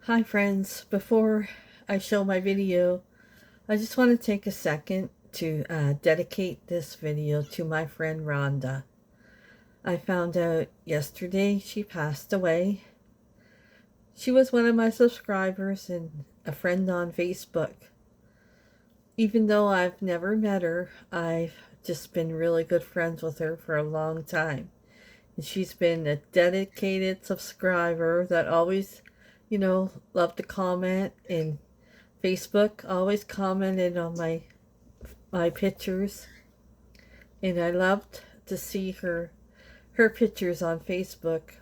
Hi friends, before I show my video, I just want to take a second to dedicate this video to my friend Rhonda. I found out yesterday she passed away. She was one of my subscribers and a friend on Facebook. Even though I've never met her, I've just been really good friends with her for a long time. And she's been a dedicated subscriber that always loved to comment, and Facebook always commented on my pictures, and I loved to see her pictures on Facebook.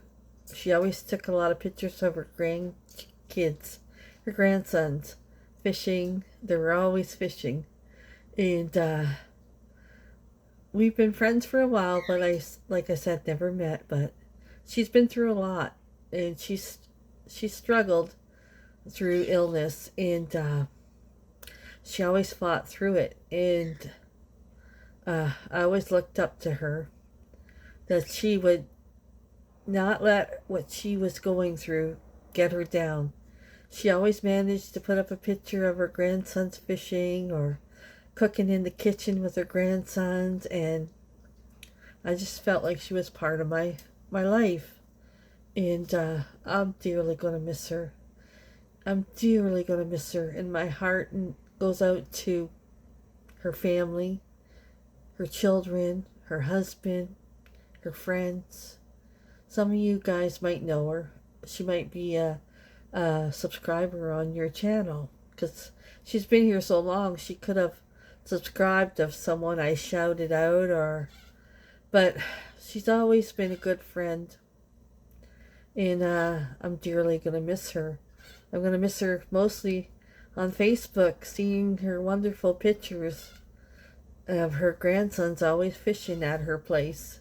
She always took a lot of pictures of her grandkids, her grandsons, fishing. They were always fishing, and we've been friends for a while, but like I said, never met. But she's been through a lot, and she struggled through illness, and she always fought through it, and I always looked up to her, that she would not let what she was going through get her down. She always managed to put up a picture of her grandsons fishing or cooking in the kitchen with her grandsons, and I just felt like she was part of my life. And I'm dearly going to miss her. I'm dearly going to miss her. And my heart goes out to her family, her children, her husband, her friends. Some of you guys might know her. She might be a subscriber on your channel, because she's been here so long. She could have subscribed of someone I shouted out, but she's always been a good friend. And I'm dearly going to miss her. I'm going to miss her mostly on Facebook, seeing her wonderful pictures of her grandsons always fishing at her place.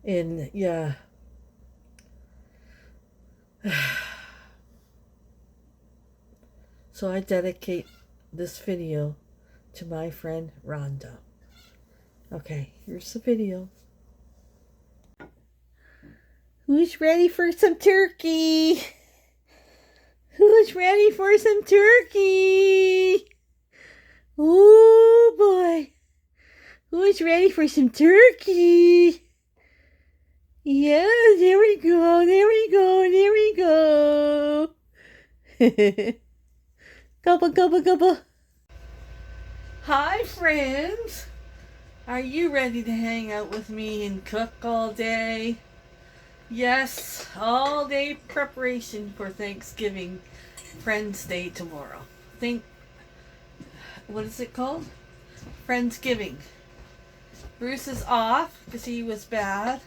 And yeah. So I dedicate this video to my friend Rhonda. Okay, here's the video. Who's ready for some turkey? Who's ready for some turkey? Oh boy. Who's ready for some turkey? Yeah, there we go, there we go, there we go. Gobble, gobble, gobble. Hi friends. Are you ready to hang out with me and cook all day? Yes, all day preparation for Thanksgiving, Friends Day tomorrow. What is it called? Friendsgiving. Bruce is off because he was bad.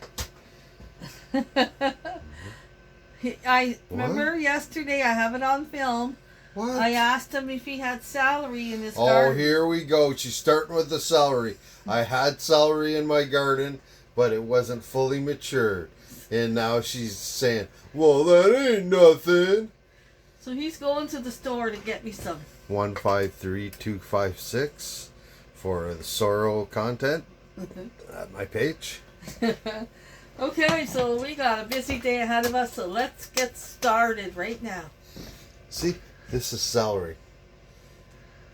I remember yesterday, I have it on film. What? I asked him if he had celery in his garden. Oh, here we go. She's starting with the celery. I had celery in my garden, but it wasn't fully matured. And now she's saying, well, that ain't nothing. So he's going to the store to get me some. 153256 for the sorrow content at my page. Okay, so we got a busy day ahead of us, so let's get started right now. See, this is celery.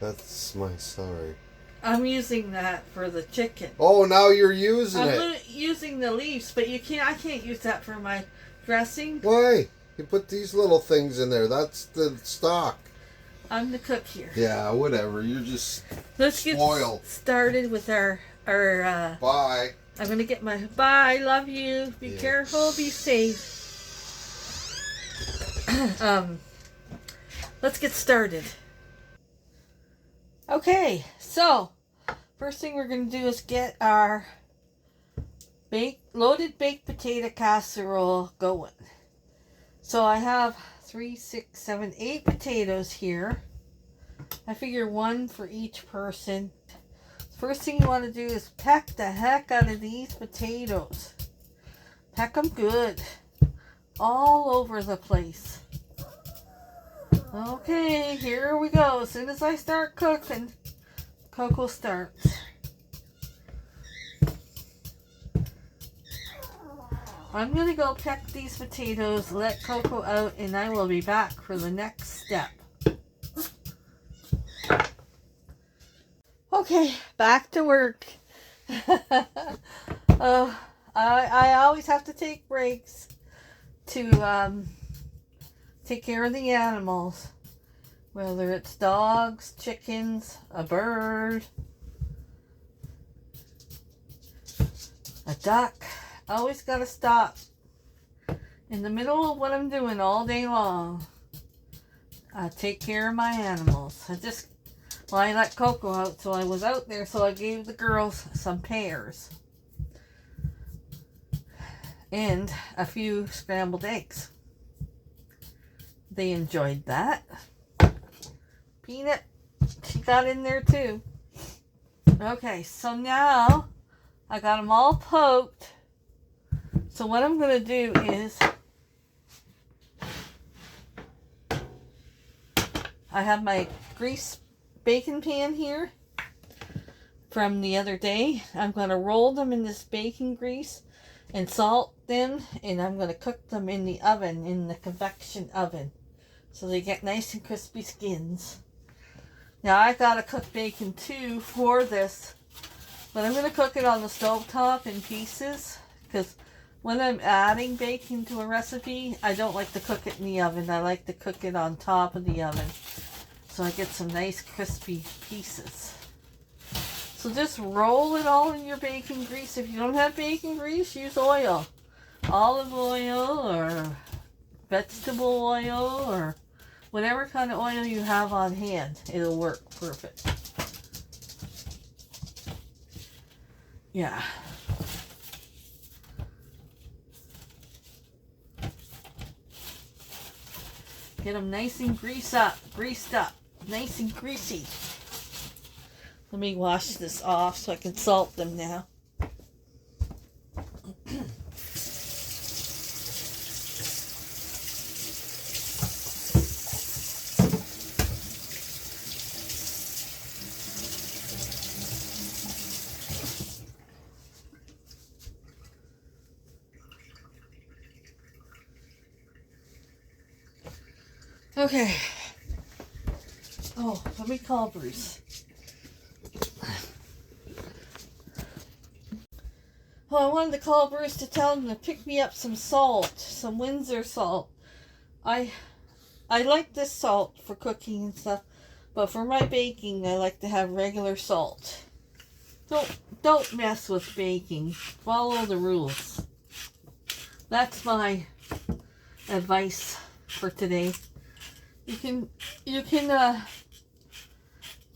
That's my celery. I'm using that for the chicken. Oh, now you're using it. I'm using the leaves, but I can't use that for my dressing. Why? You put these little things in there. That's the stock. I'm the cook here. Yeah, whatever. You're just Let's spoiled. Get started with our Bye. I'm going to get my... Bye, love you. Be careful, be safe. Let's get started. Okay, so first thing we're going to do is get our loaded baked potato casserole going. So I have 3, 6, 7, 8 potatoes here. I figure one for each person. First thing you want to do is peck the heck out of these potatoes. Peck them good. All over the place. Okay, here we go. As soon as I start cooking, cocoa starts. I'm going to go peck these potatoes, let Coco out, and I will be back for the next step. Okay, back to work. I always have to take breaks to take care of the animals. Whether it's dogs, chickens, a bird, a duck. I always gotta stop in the middle of what I'm doing all day long. I take care of my animals. I let Coco out, so I was out there, so I gave the girls some pears. And a few scrambled eggs. They enjoyed that. Peanut, she got in there too. Okay, so now I got them all poked. So what I'm going to do is I have my grease bacon pan here from the other day. I'm going to roll them in this bacon grease and salt them, and I'm going to cook them in the oven, in the convection oven, so they get nice and crispy skins. Now I got to cook bacon too for this, but I'm going to cook it on the stovetop in pieces, because when I'm adding bacon to a recipe, I don't like to cook it in the oven. I like to cook it on top of the oven, so I get some nice crispy pieces. So just roll it all in your bacon grease. If you don't have bacon grease, use oil. Olive oil or vegetable oil or whatever kind of oil you have on hand. It'll work perfect. Yeah. Get them nice and greased up, nice and greasy. Let me wash this off so I can salt them now. Okay. Oh, let me call Bruce. Oh, I wanted to call Bruce to tell him to pick me up some salt, some Windsor salt. I like this salt for cooking and stuff, but for my baking, I like to have regular salt. Don't mess with baking. Follow the rules. That's my advice for today. You can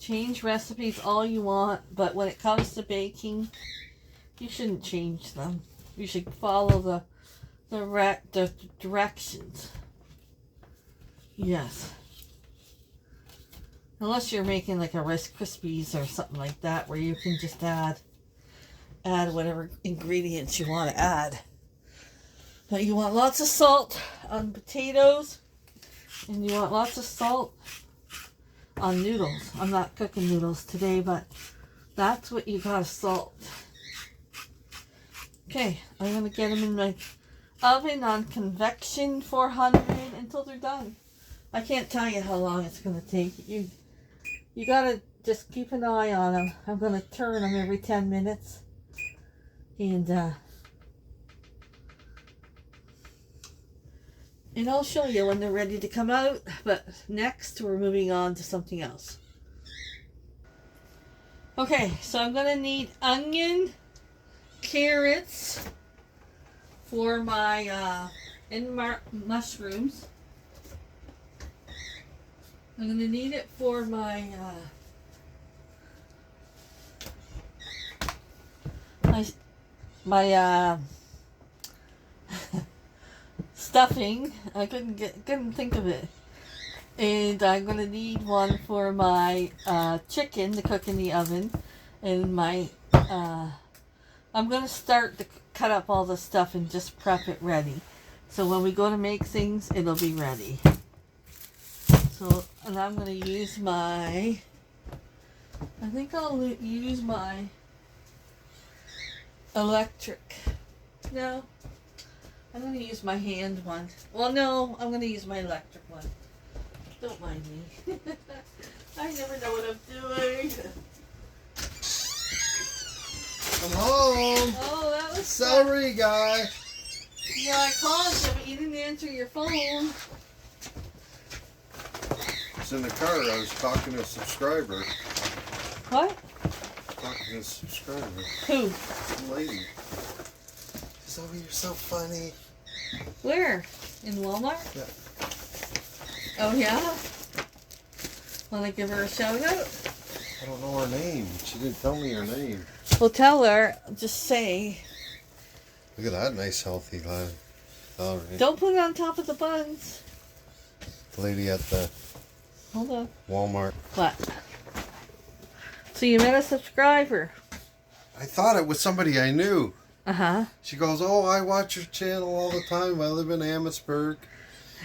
change recipes all you want, but when it comes to baking, you shouldn't change them. You should follow the directions. Yes. Unless you're making like a Rice Krispies or something like that, where you can just add whatever ingredients you want to add. But you want lots of salt on potatoes, and you want lots of salt on noodles. I'm not cooking noodles today, but that's what you gotta salt. Okay, I'm going to get them in my oven on convection 400 until they're done. I can't tell you how long it's going to take. You got to just keep an eye on them. I'm going to turn them every 10 minutes. And I'll show you when they're ready to come out. But next, we're moving on to something else. Okay, so I'm going to need onion, carrots for my mushrooms. I'm going to need it for my stuffing. I couldn't think of it. And I'm going to need one for my chicken to cook in the oven, and my I'm going to start to cut up all the stuff and just prep it ready. So when we go to make things, it'll be ready. So, and I'm going to use I think I'll use my electric. No, I'm going to use my hand one. Well, no, I'm going to use my electric one. Don't mind me. I never know what I'm doing. I'm home. Oh, that was Celery guy. Yeah, I called you, but you didn't answer your phone. It's in the car. I was talking to a subscriber. What? Talking to a subscriber. Who? Some lady. She's over, you're so funny. Where? In Walmart? Yeah. Oh, yeah? Want to give her a shout out? I don't know her name. She didn't tell me her name. Well, tell her. Just say. Look at that nice healthy line. All right. Don't put it on top of the buns. Lady at the Hold on. Walmart. What? So you met a subscriber? I thought it was somebody I knew. Uh-huh. She goes, oh, I watch your channel all the time. I live in AMHERSTBURG.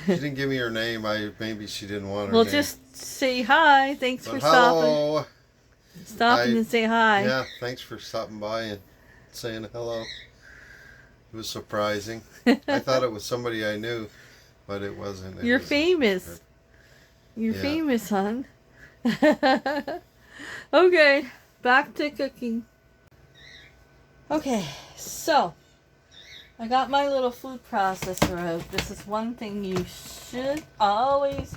She didn't give me her name. Maybe she didn't want her Well, name. just say hi. Thanks But for stopping. hello. Stopping and say hi. Yeah, thanks for stopping by and saying hello. It was surprising. I thought it was somebody I knew, but it wasn't. You're famous. You're famous, hon. Okay, back to cooking. Okay, so I got my little food processor out. This is one thing you should always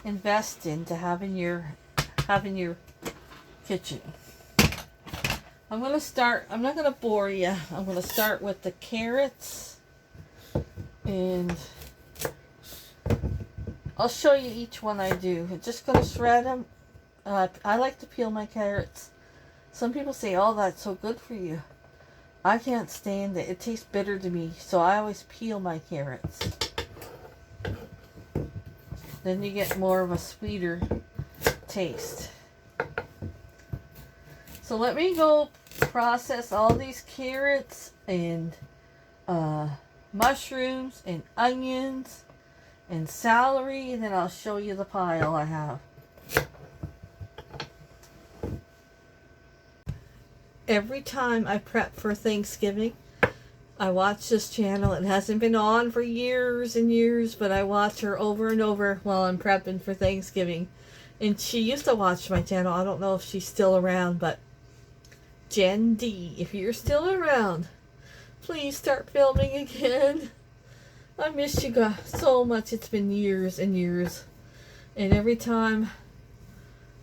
invest in to have in your kitchen. I'm gonna start. I'm not gonna bore you. I'm gonna start with the carrots, and I'll show you each one I do. I'm just gonna shred them. I like to peel my carrots. Some people say, "Oh, that's so good for you." I can't stand it. It tastes bitter to me, so I always peel my carrots. Then you get more of a sweeter taste. So let me go process all these carrots and mushrooms and onions and celery, and then I'll show you the pile I have. Every time I prep for Thanksgiving, I watch this channel. It hasn't been on for years and years, but I watch her over and over while I'm prepping for Thanksgiving. And she used to watch my channel. I don't know if she's still around, but Jen D, if you're still around, please start filming again. I miss you guys so much. It's been years and years. And every time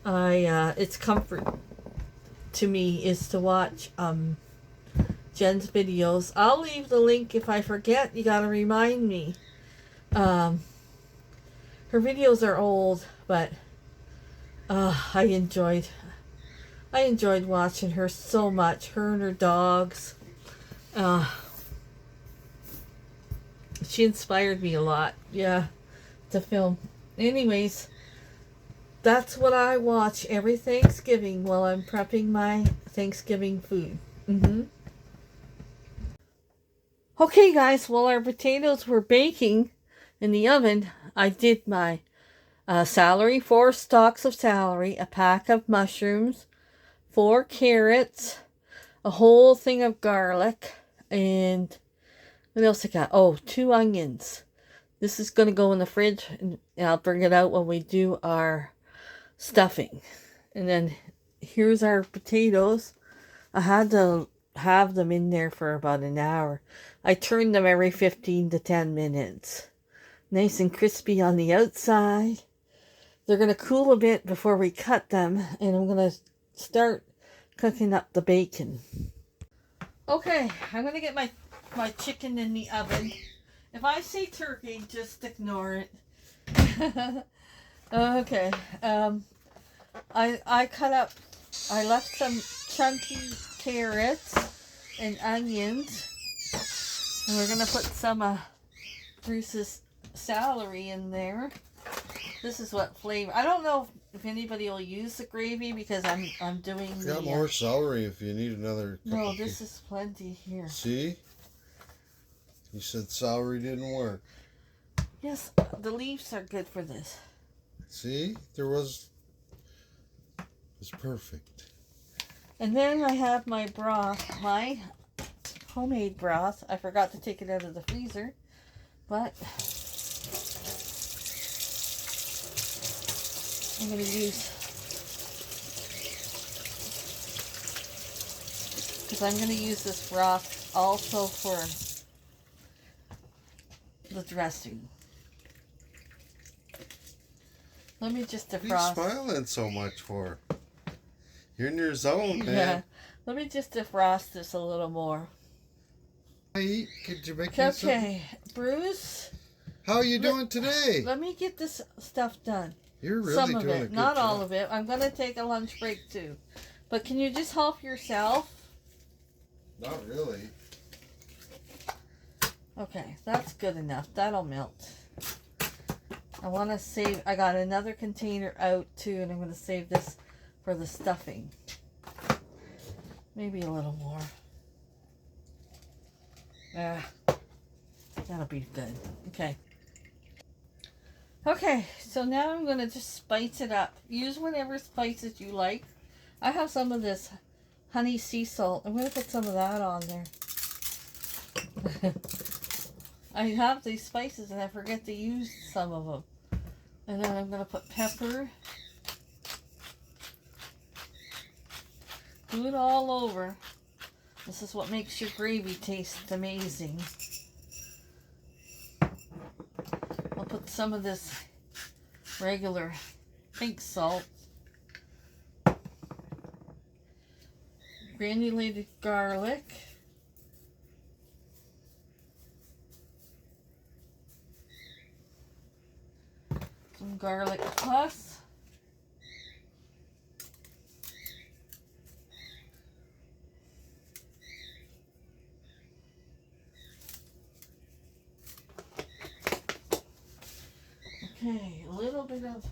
it's comfort to me is to watch Jen's videos. I'll leave the link if I forget. You gotta remind me. Her videos are old, but I enjoyed watching her so much. Her and her dogs. She inspired me a lot. Yeah, to film. Anyways, that's what I watch every Thanksgiving while I'm prepping my Thanksgiving food. Okay, guys, while our potatoes were baking in the oven, I did my celery, 4 stalks of celery, a pack of mushrooms, 4 carrots, a whole thing of garlic, and what else I got? Oh, 2 onions. This is going to go in the fridge, and I'll bring it out when we do our stuffing. And then here's our potatoes. I had to have them in there for about an hour. I turn them every 15 to 10 minutes. Nice and crispy on the outside. They're going to cool a bit before we cut them, and I'm going to start cooking up the bacon. Okay, I'm going to get my chicken in the oven. If I say turkey, just ignore it. Okay, I left some chunky carrots and onions, and we're gonna put some Bruce's celery in there. This is what flavor. I don't know if anybody will use the gravy because I'm doing I got more celery if you need another. No, this is plenty here. See, you said celery didn't work. Yes, the leaves are good for this. See, it's perfect. And then I have my broth, my homemade broth. I forgot to take it out of the freezer. But I'm going to use, because I'm going to use this broth also for the dressing. Let me just defrost. What are you smiling so much for? You're in your zone, man. Yeah. Let me just defrost this a little more. Hey, could you make me something? Okay, Bruce. How are you doing today? Let me get this stuff done. You're really Some of doing a it, good not job. all of it. I'm going to take a lunch break too. But can you just help yourself? Not really. Okay, that's good enough. That'll melt. I want to save, I got another container out too, and I'm going to save this for the stuffing. Maybe a little more. That'll be good. Okay. Okay, so now I'm going to just spice it up. Use whatever spices you like. I have some of this honey sea salt. I'm going to put some of that on there. I have these spices and I forget to use some of them. And then I'm going to put pepper. Do it all over. This is what makes your gravy taste amazing. I'll put some of this regular pink salt. Granulated garlic. Some garlic plus. Okay, a little bit of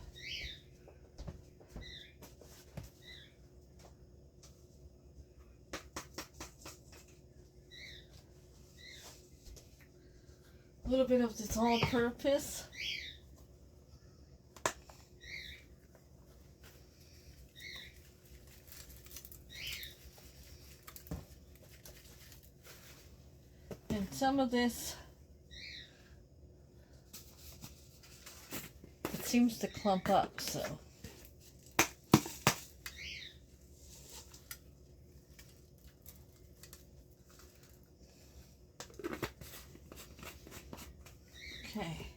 this all-purpose. And some of this, it seems to clump up, so. Okay.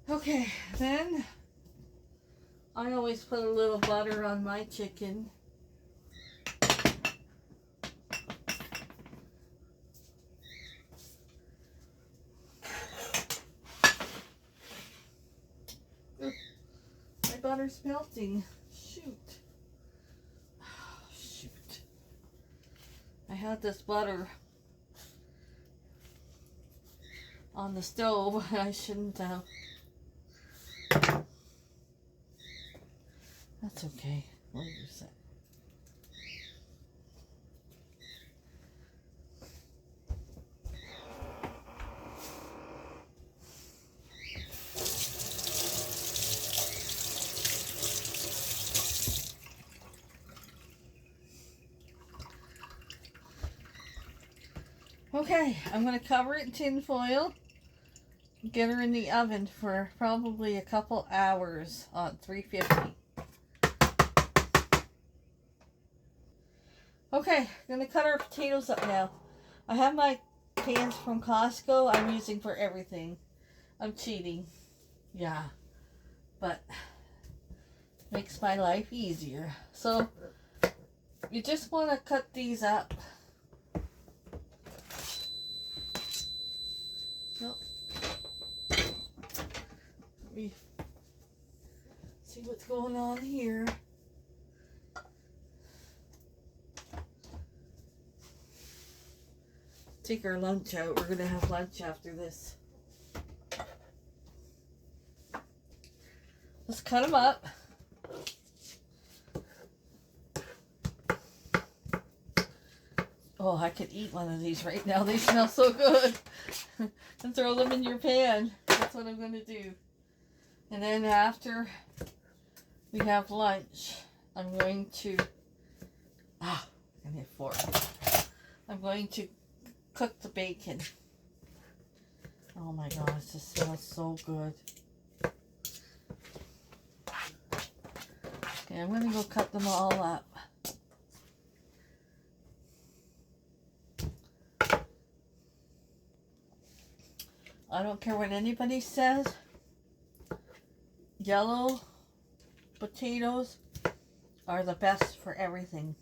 Okay, then I always put a little butter on my chicken. My butter's melting. Shoot. Oh, shoot. I had this butter on the stove and I shouldn't have. That's okay. We'll use it. Okay, I'm going to cover it in tin foil. Get her in the oven for probably a couple hours on 350. Okay, I'm going to cut our potatoes up now. I have my pans from Costco I'm using for everything. I'm cheating. Yeah. But makes my life easier. So you just want to cut these up. Oh. Let me see what's going on here. Take our lunch out. We're going to have lunch after this. cut them up. Oh, I could eat one of these right now. They smell so good. And throw them in your pan. That's what I'm going to do. And then after we have lunch, I'm going to... I need a fork. I'm going to cook the bacon. Oh my gosh, this smells so good. Okay, I'm going to go cut them all up. I don't care what anybody says. Yellow potatoes are the best for everything.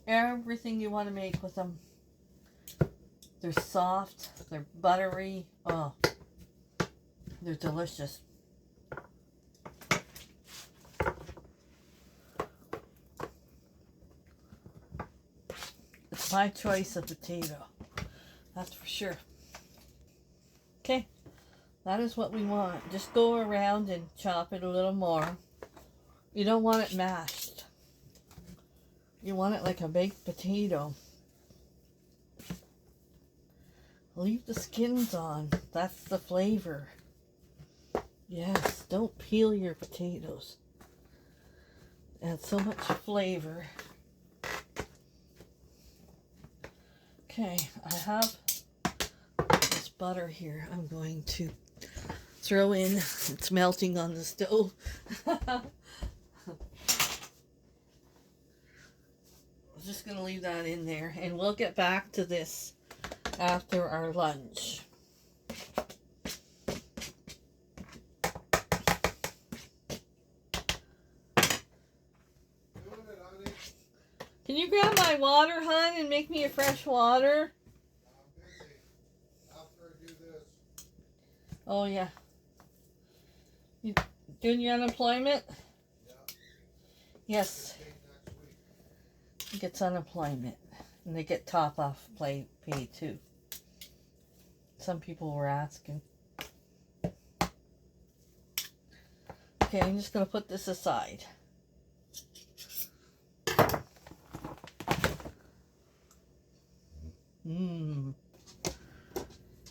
Everything you want to make with them. They're soft, they're buttery. Oh, they're delicious. It's my choice of potato. That's for sure. Okay, that is what we want. Just go around and chop it a little more. You don't want it mashed. You want it like a baked potato. Leave the skins on. That's the flavor. Yes, don't peel your potatoes. Add so much flavor. Okay, I have this butter here. I'm going to throw in. It's melting on the stove. I'm just going to leave that in there, and we'll get back to this after our lunch. Can you grab my water, hon, and make me a fresh water? I'm busy. After I do this. Oh, yeah. You doing your unemployment? Yeah. Yes. Next week. He gets unemployment. And they get top off pay too. Some people were asking. Okay, I'm just going to put this aside.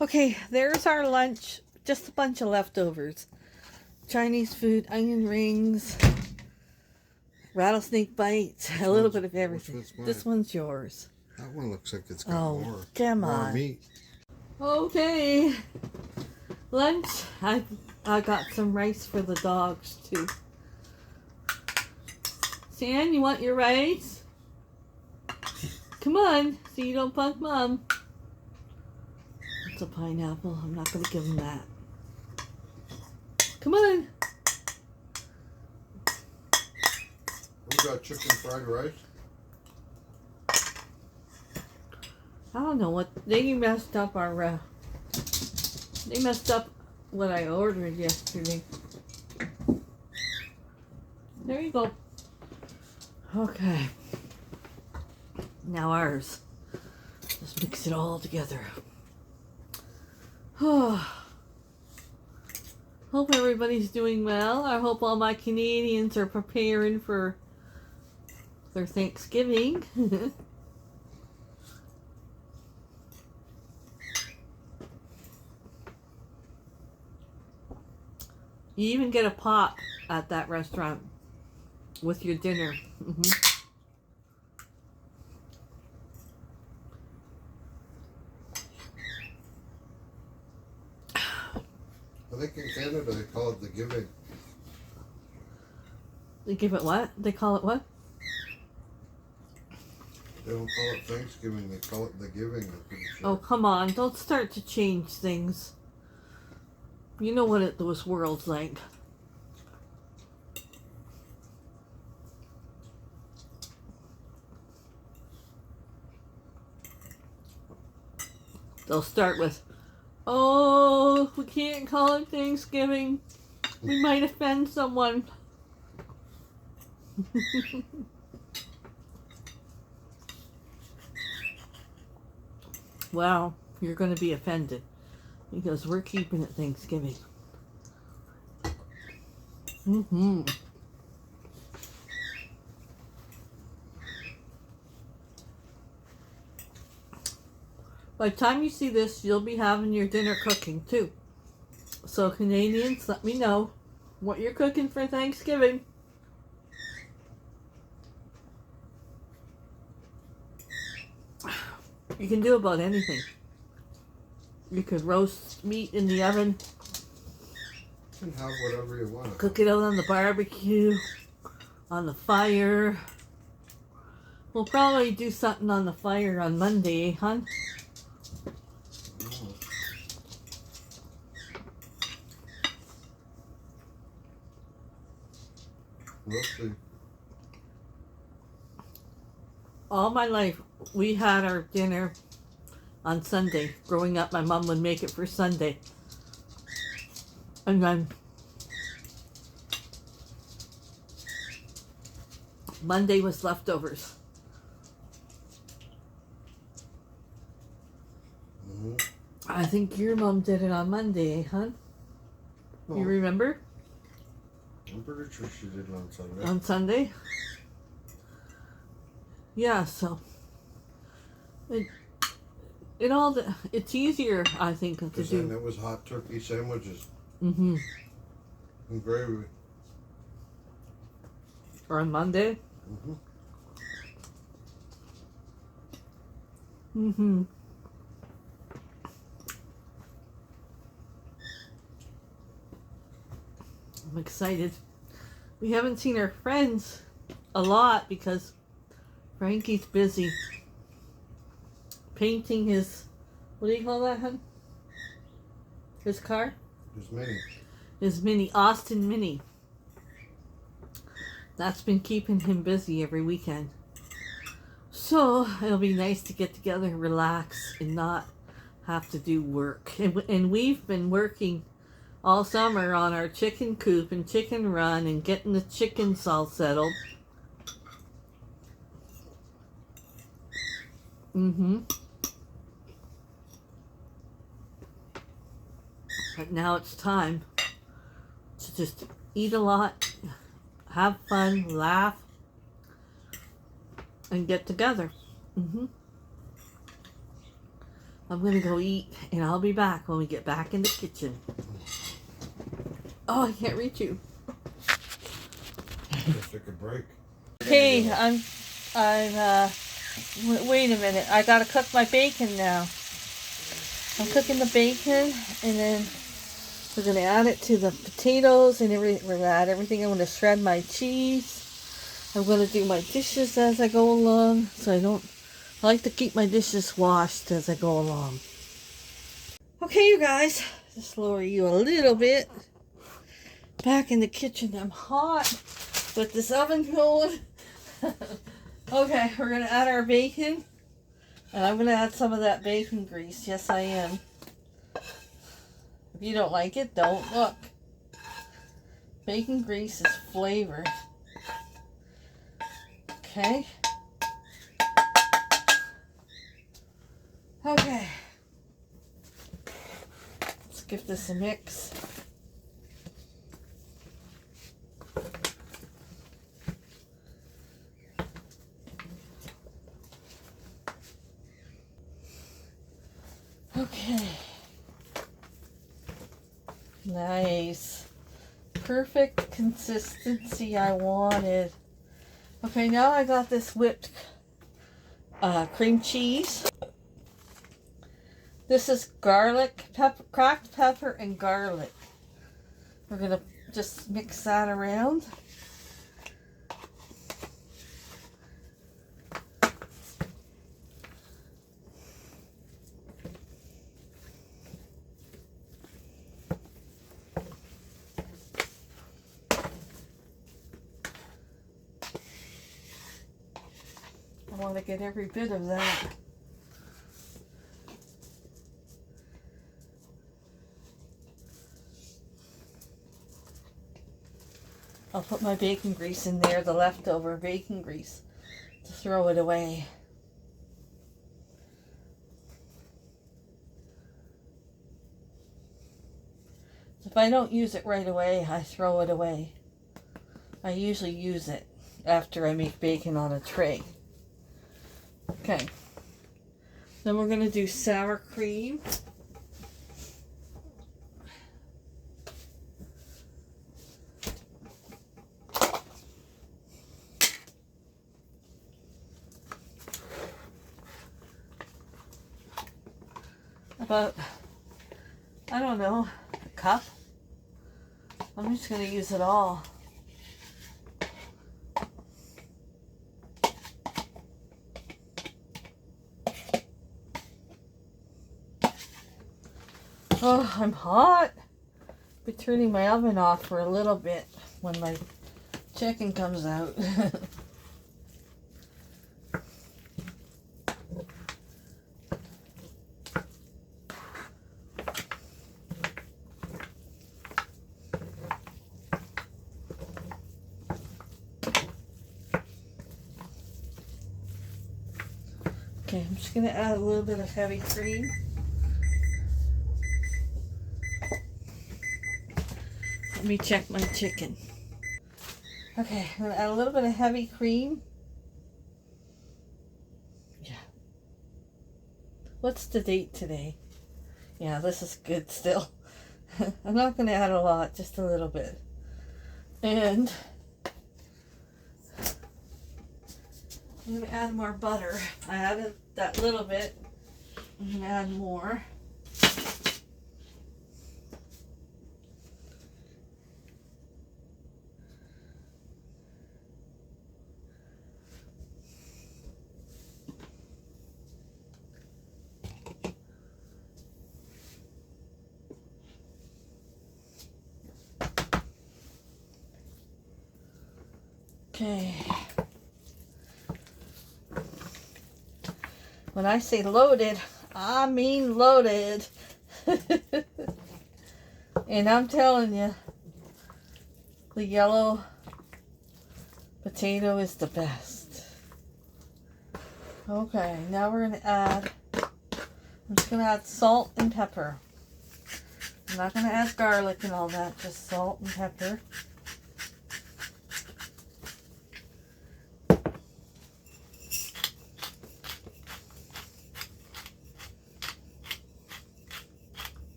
Okay, there's our lunch. Just a bunch of leftovers. Chinese food, onion rings, rattlesnake bites, a little bit of everything. This one's yours. That one looks like it's got more. Come more on. Meat. Okay. Lunch. I got some rice for the dogs too. San, you want your rice? Come on, so you don't punk Mom. It's a pineapple. I'm not going to give him that. Come on. We got chicken fried rice. I don't know what they messed up our. They messed up what I ordered yesterday. There you go. Okay. Now ours. Just mix it all together. Hope everybody's doing well. I hope all my Canadians are preparing for their Thanksgiving. You even get a pot at that restaurant with your dinner. I think in Canada they call it the giving. They give it what? They call it what? They don't call it Thanksgiving, they call it the giving, I'm pretty sure. Oh, come on. Don't start to change things. You know what this world's like. They'll start with, oh, we can't call it Thanksgiving. We might offend someone. Well, you're going to be offended because we're keeping it Thanksgiving. Mm-hmm. By the time you see this, you'll be having your dinner cooking too. So Canadians, let me know what you're cooking for Thanksgiving. You can do about anything. You could roast meat in the oven. You can have whatever you want. Cook it out on the barbecue, on the fire. We'll probably do something on the fire on Monday, hon? We'll see. All my life, we had our dinner on Sunday. Growing up, my mom would make it for Sunday. And then Monday was leftovers. Mm-hmm. I think your mom did it on Monday, huh? No, You remember? I'm pretty sure she did it on Sunday. On Sunday? Yeah, so it all it's easier, I think, to Because do. then it was hot turkey sandwiches Mm-hmm. and gravy. Or on Monday. Mm-hmm. Mm-hmm. I'm excited. We haven't seen our friends a lot because Frankie's busy painting his, what do you call that, hun? His car? There's many. His Mini, Austin Mini. That's been keeping him busy every weekend. So it'll be nice to get together, relax, and not have to do work. And we've been working all summer on our chicken coop and chicken run and getting the chickens all settled. Mm-hmm. But now it's time to just eat a lot, have fun, laugh, and get together. Mm-hmm. I'm gonna go eat, and I'll be back when we get back in the kitchen. Oh, I can't reach you. Let's take a break. Okay, wait a minute. I gotta cook my bacon now. I'm cooking the bacon, and then we're gonna add it to the potatoes, and we're gonna add everything. I'm gonna shred my cheese. I'm gonna do my dishes as I go along, so I like to keep my dishes washed as I go along. Okay, you guys, just lower you a little bit. Back in the kitchen, I'm hot with this oven going. Okay, we're gonna add our bacon, and I'm gonna add some of that bacon grease. Yes, I am. If you don't like it, don't look. Bacon grease is flavor. Okay. Okay. Let's give this a mix. Okay. Nice. Perfect consistency I wanted. Okay, now I got this whipped cream cheese. This is garlic, cracked pepper, and garlic. We're gonna just mix that around. I want to get every bit of that. I'll put my bacon grease in there, the leftover bacon grease, to throw it away. If I don't use it right away, I throw it away. I usually use it after I make bacon on a tray. Okay. Then we're going to do sour cream. About, I don't know, a cup. I'm just going to use it all. Oh, I'm hot. Be turning my oven off for a little bit when my chicken comes out. Okay, I'm just going to add a little bit of heavy cream. Let me check my chicken. Okay, I'm going to add a little bit of heavy cream. Yeah. What's the date today? Yeah, this is good still. I'm not going to add a lot, just a little bit. And I'm going to add more butter. I added that little bit. I'm going to add more. Okay. When I say loaded, I mean loaded. And I'm telling you, the yellow potato is the best. Okay, now we're going to add, I'm just going to add salt and pepper. I'm not going to add garlic and all that, just salt and pepper.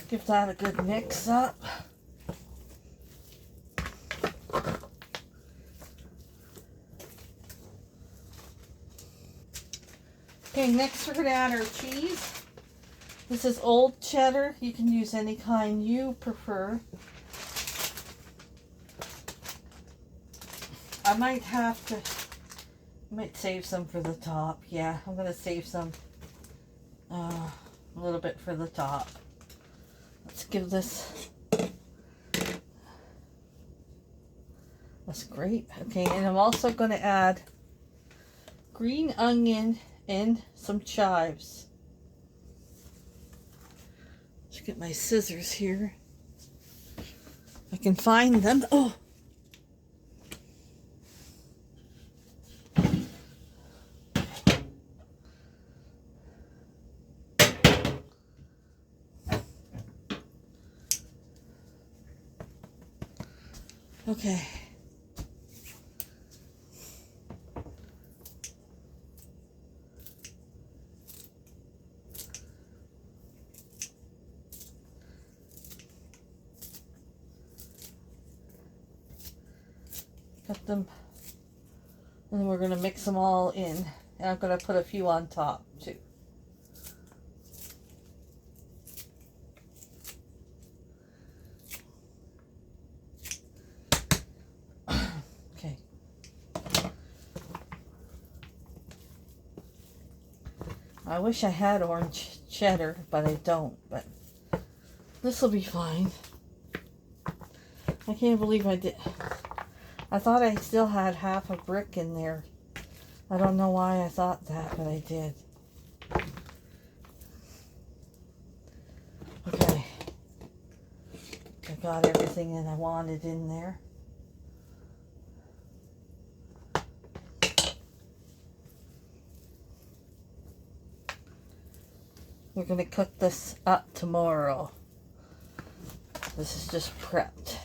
Give that a good mix up. Okay, next we're going to add our cheese. This is old cheddar. You can use any kind you prefer. I might save some for the top. Yeah, I'm going to save some, a little bit for the top. Let's give this, that's great. Okay, and I'm also going to add green onion and some chives. Let's get my scissors here. I can find them. Oh! Okay. Cut them. And we're going to mix them all in. And I'm going to put a few on top too. Okay. I wish I had orange cheddar, but I don't. But this will be fine. I can't believe I did. I thought I still had half a brick in there. I don't know why I thought that, but I did. got everything that I wanted in there. We're going to cook this up tomorrow. This is just prepped.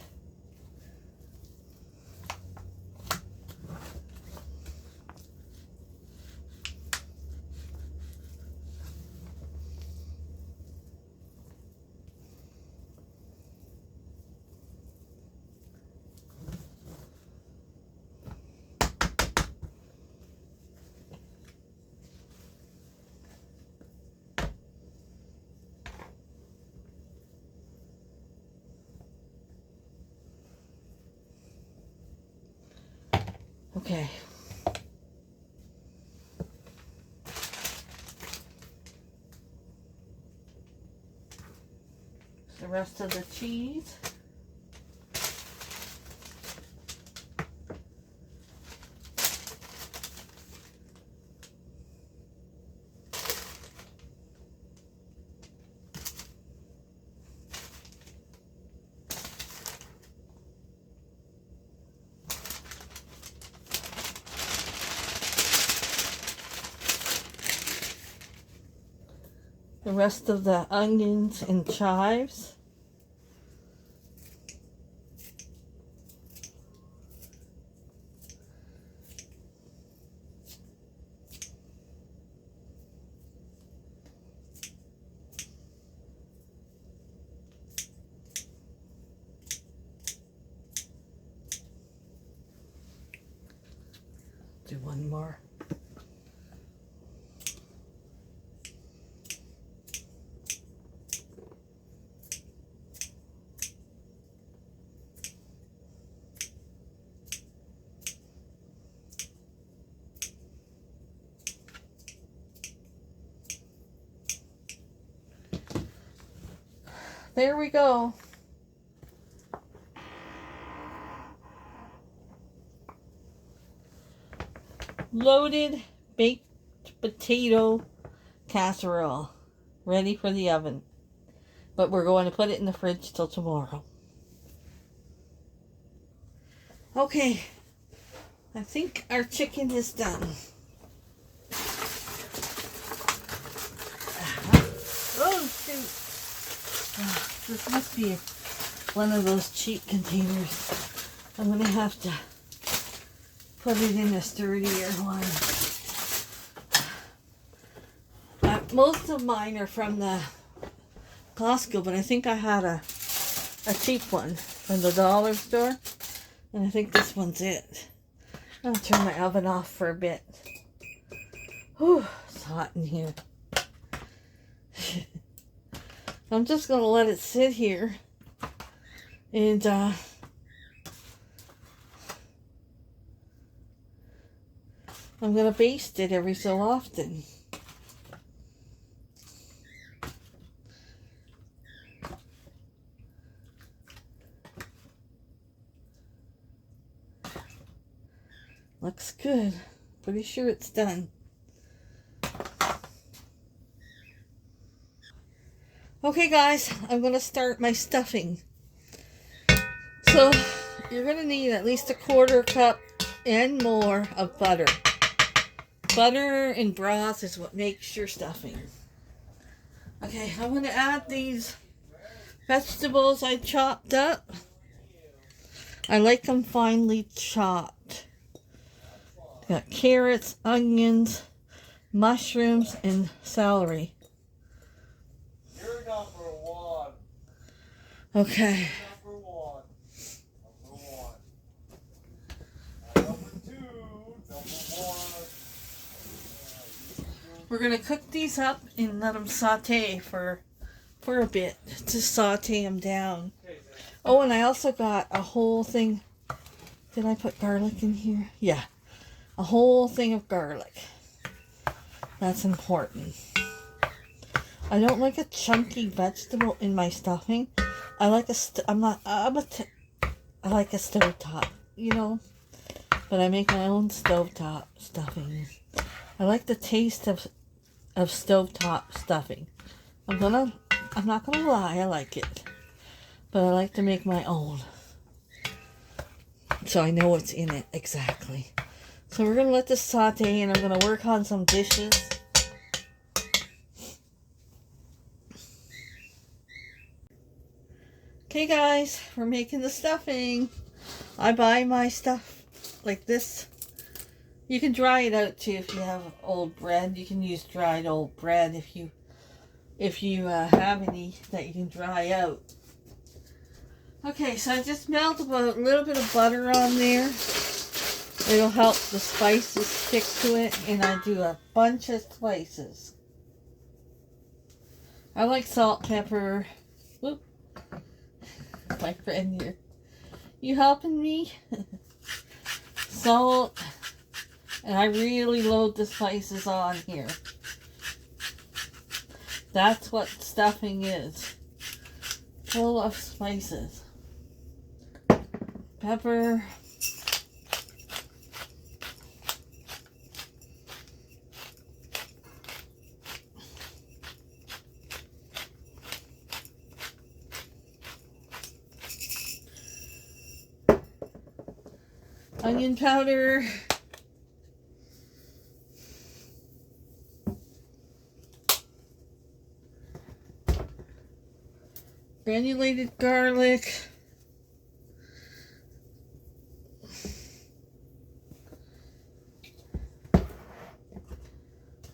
Okay. The rest of the cheese. The rest of the onions and chives. Do one more. There we go. Loaded baked potato casserole. Ready for the oven. But we're going to put it in the fridge till tomorrow. Okay. I think our chicken is done. Oh, shoot. This must be one of those cheap containers. I'm going to have to put it in a sturdier one. Most of mine are from the Costco, but I think I had a cheap one from the dollar store. And I think this one's it. I'll turn my oven off for a bit. Whew, it's hot in here. I'm just going to let it sit here. And, I'm going to baste it every so often. Looks good. Pretty sure it's done. Okay guys, I'm going to start my stuffing. So, you're going to need at least a 1/4 cup and more of butter. Butter and broth is what makes your stuffing. Okay, I'm going to add these vegetables I chopped up. I like them finely chopped. Got carrots, onions, mushrooms, and celery. You're number one. Okay. Number one. Number one. Number two. Number one. We're going to cook these up and let them saute for a bit to saute them down. Oh, and I also got a whole thing. Did I put garlic in here? Yeah. A whole thing of garlic. That's important. I don't like a chunky vegetable in my stuffing. I like a stovetop, you know. But I make my own stovetop stuffing. I like the taste of stovetop stuffing. I'm not gonna lie, I like it. but I like to make my own, so I know what's in it exactly. So we're gonna let this saute, and I'm gonna work on some dishes. Okay guys, we're making the stuffing. I buy my stuff like this. You can dry it out too if you have old bread. You can use dried old bread if you have any that you can dry out. Okay, so I just melt about a little bit of butter on there. It'll help the spices stick to it, and I do a bunch of slices. I like salt, pepper. Whoop. My friend here. You helping me? Salt. And I really load the spices on here. That's what stuffing is. Full of spices. Pepper. Onion powder. Granulated garlic.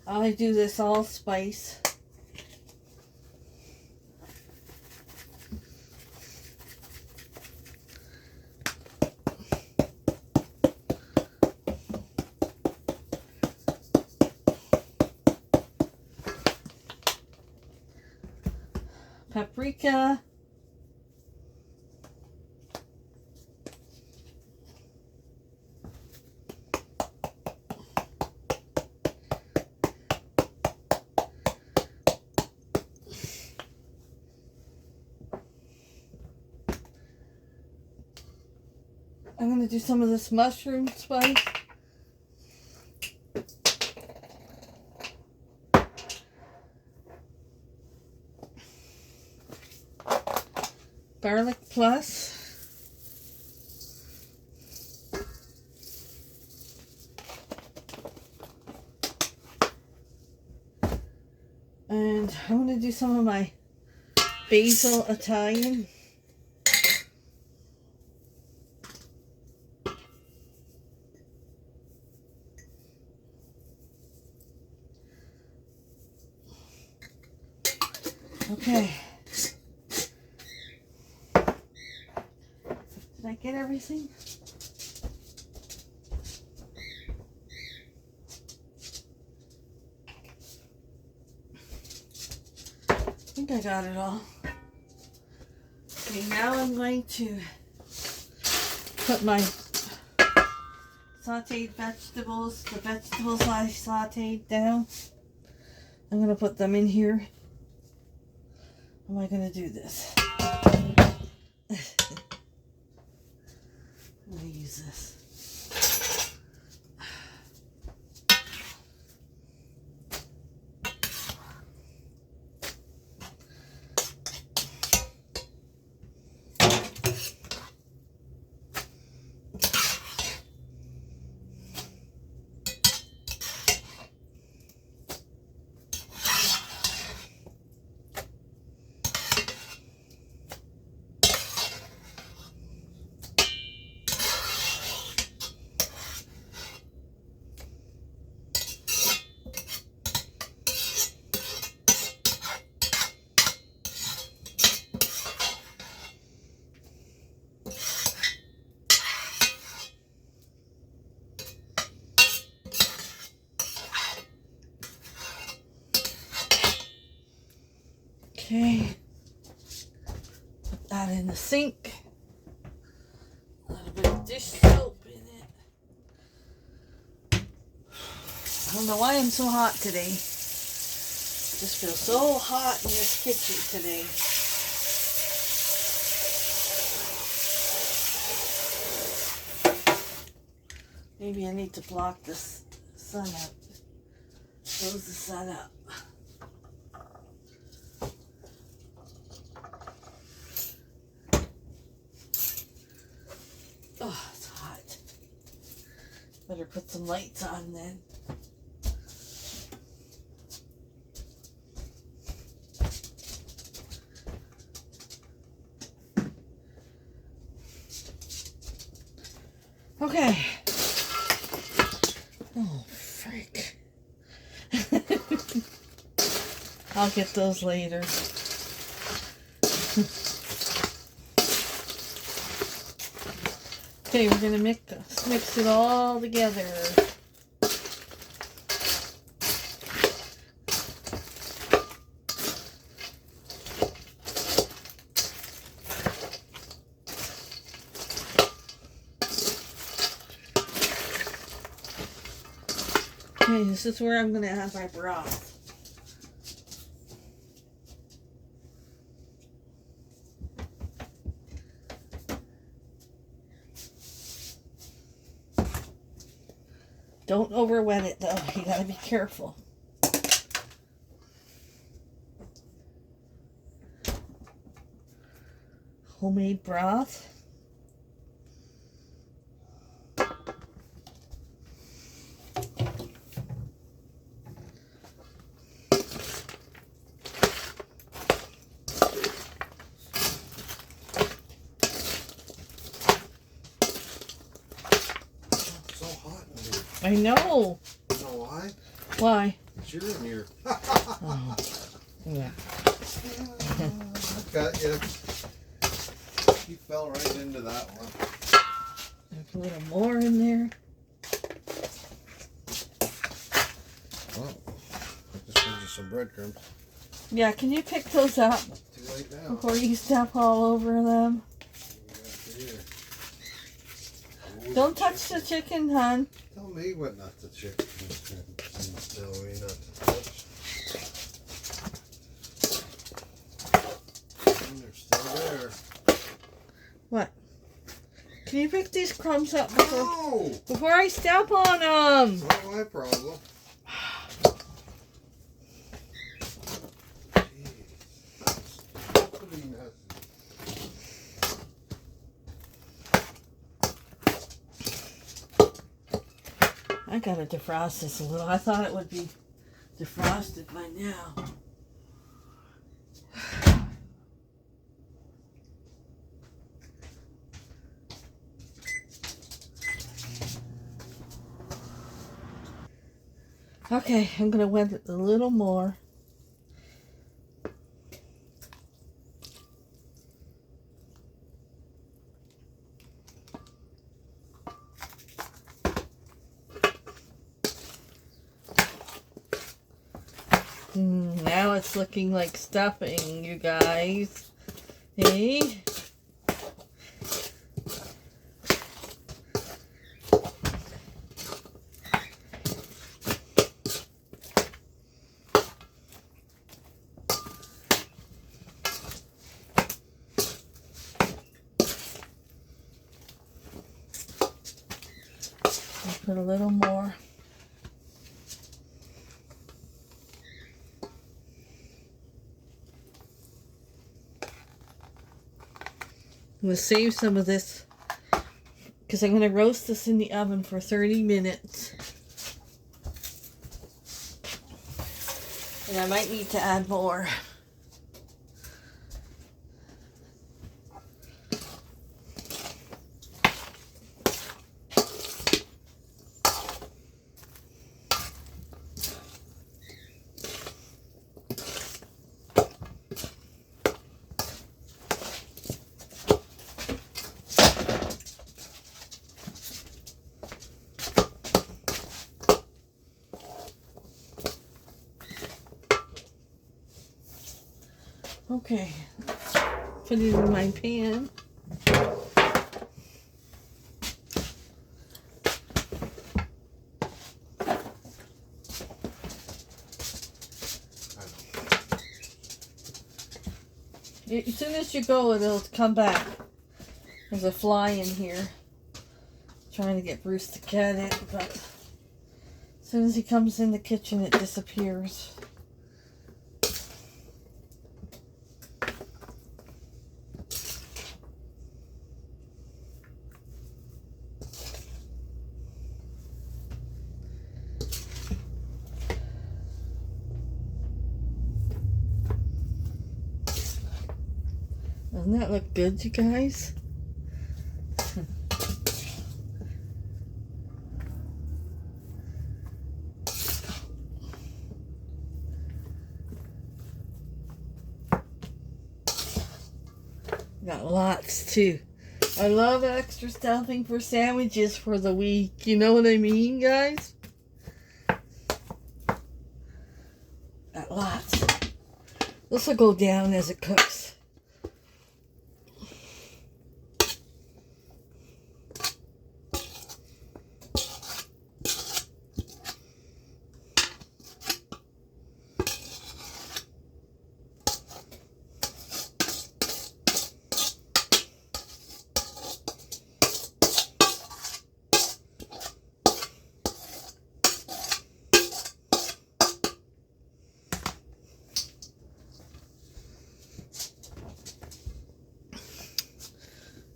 I do this allspice. Paprika. I'm going to do some of this mushroom spice. Garlic plus. And I'm going to do some of my basil Italian. Okay. Did I get everything? I think I got it all. Okay, now I'm going to put my sauteed vegetables, the vegetables I sauteed down. I'm going to put them in here. How am I going to do this? I'm going to use this. Okay, put that in the sink. A little bit of dish soap in it. I don't know why I'm so hot today. Just feel so hot in this kitchen today. Maybe I need to block this sun out. Close the sun up. Better put some lights on then. Okay. Oh, frick. I'll get those later. Okay, we're gonna mix it all together. Okay, this is where I'm gonna have my broth. Don't overwet it though, you gotta be careful. Homemade broth. I know. You know why? Why? You're in here. Oh, yeah. Got you. You fell right into that one. There's a little more in there. Well, I just need you some breadcrumbs. Yeah, can you pick those up Too late now. before you step all over them? Don't touch the chicken, hon. Tell me what not to check. Tell me not to touch. And they're still there. What? Can you pick these crumbs up No! before I step on them? It's not my problem. I gotta defrost this a little. I thought it would be defrosted by now. Okay, I'm gonna wet it a little more. Now it's looking like stuffing, you guys. Hey? Put a little more. I'm going to save some of this because I'm going to roast this in the oven for 30 minutes. And I might need to add more. Okay, put it in my pan. As soon as you go, it'll come back. There's a fly in here. Trying to get Bruce to get it, but as soon as he comes in the kitchen, it disappears. Doesn't that look good, you guys? Got lots too. I love extra stuffing for sandwiches for the week. You know what I mean, guys? Got lots. This will go down as it cooks.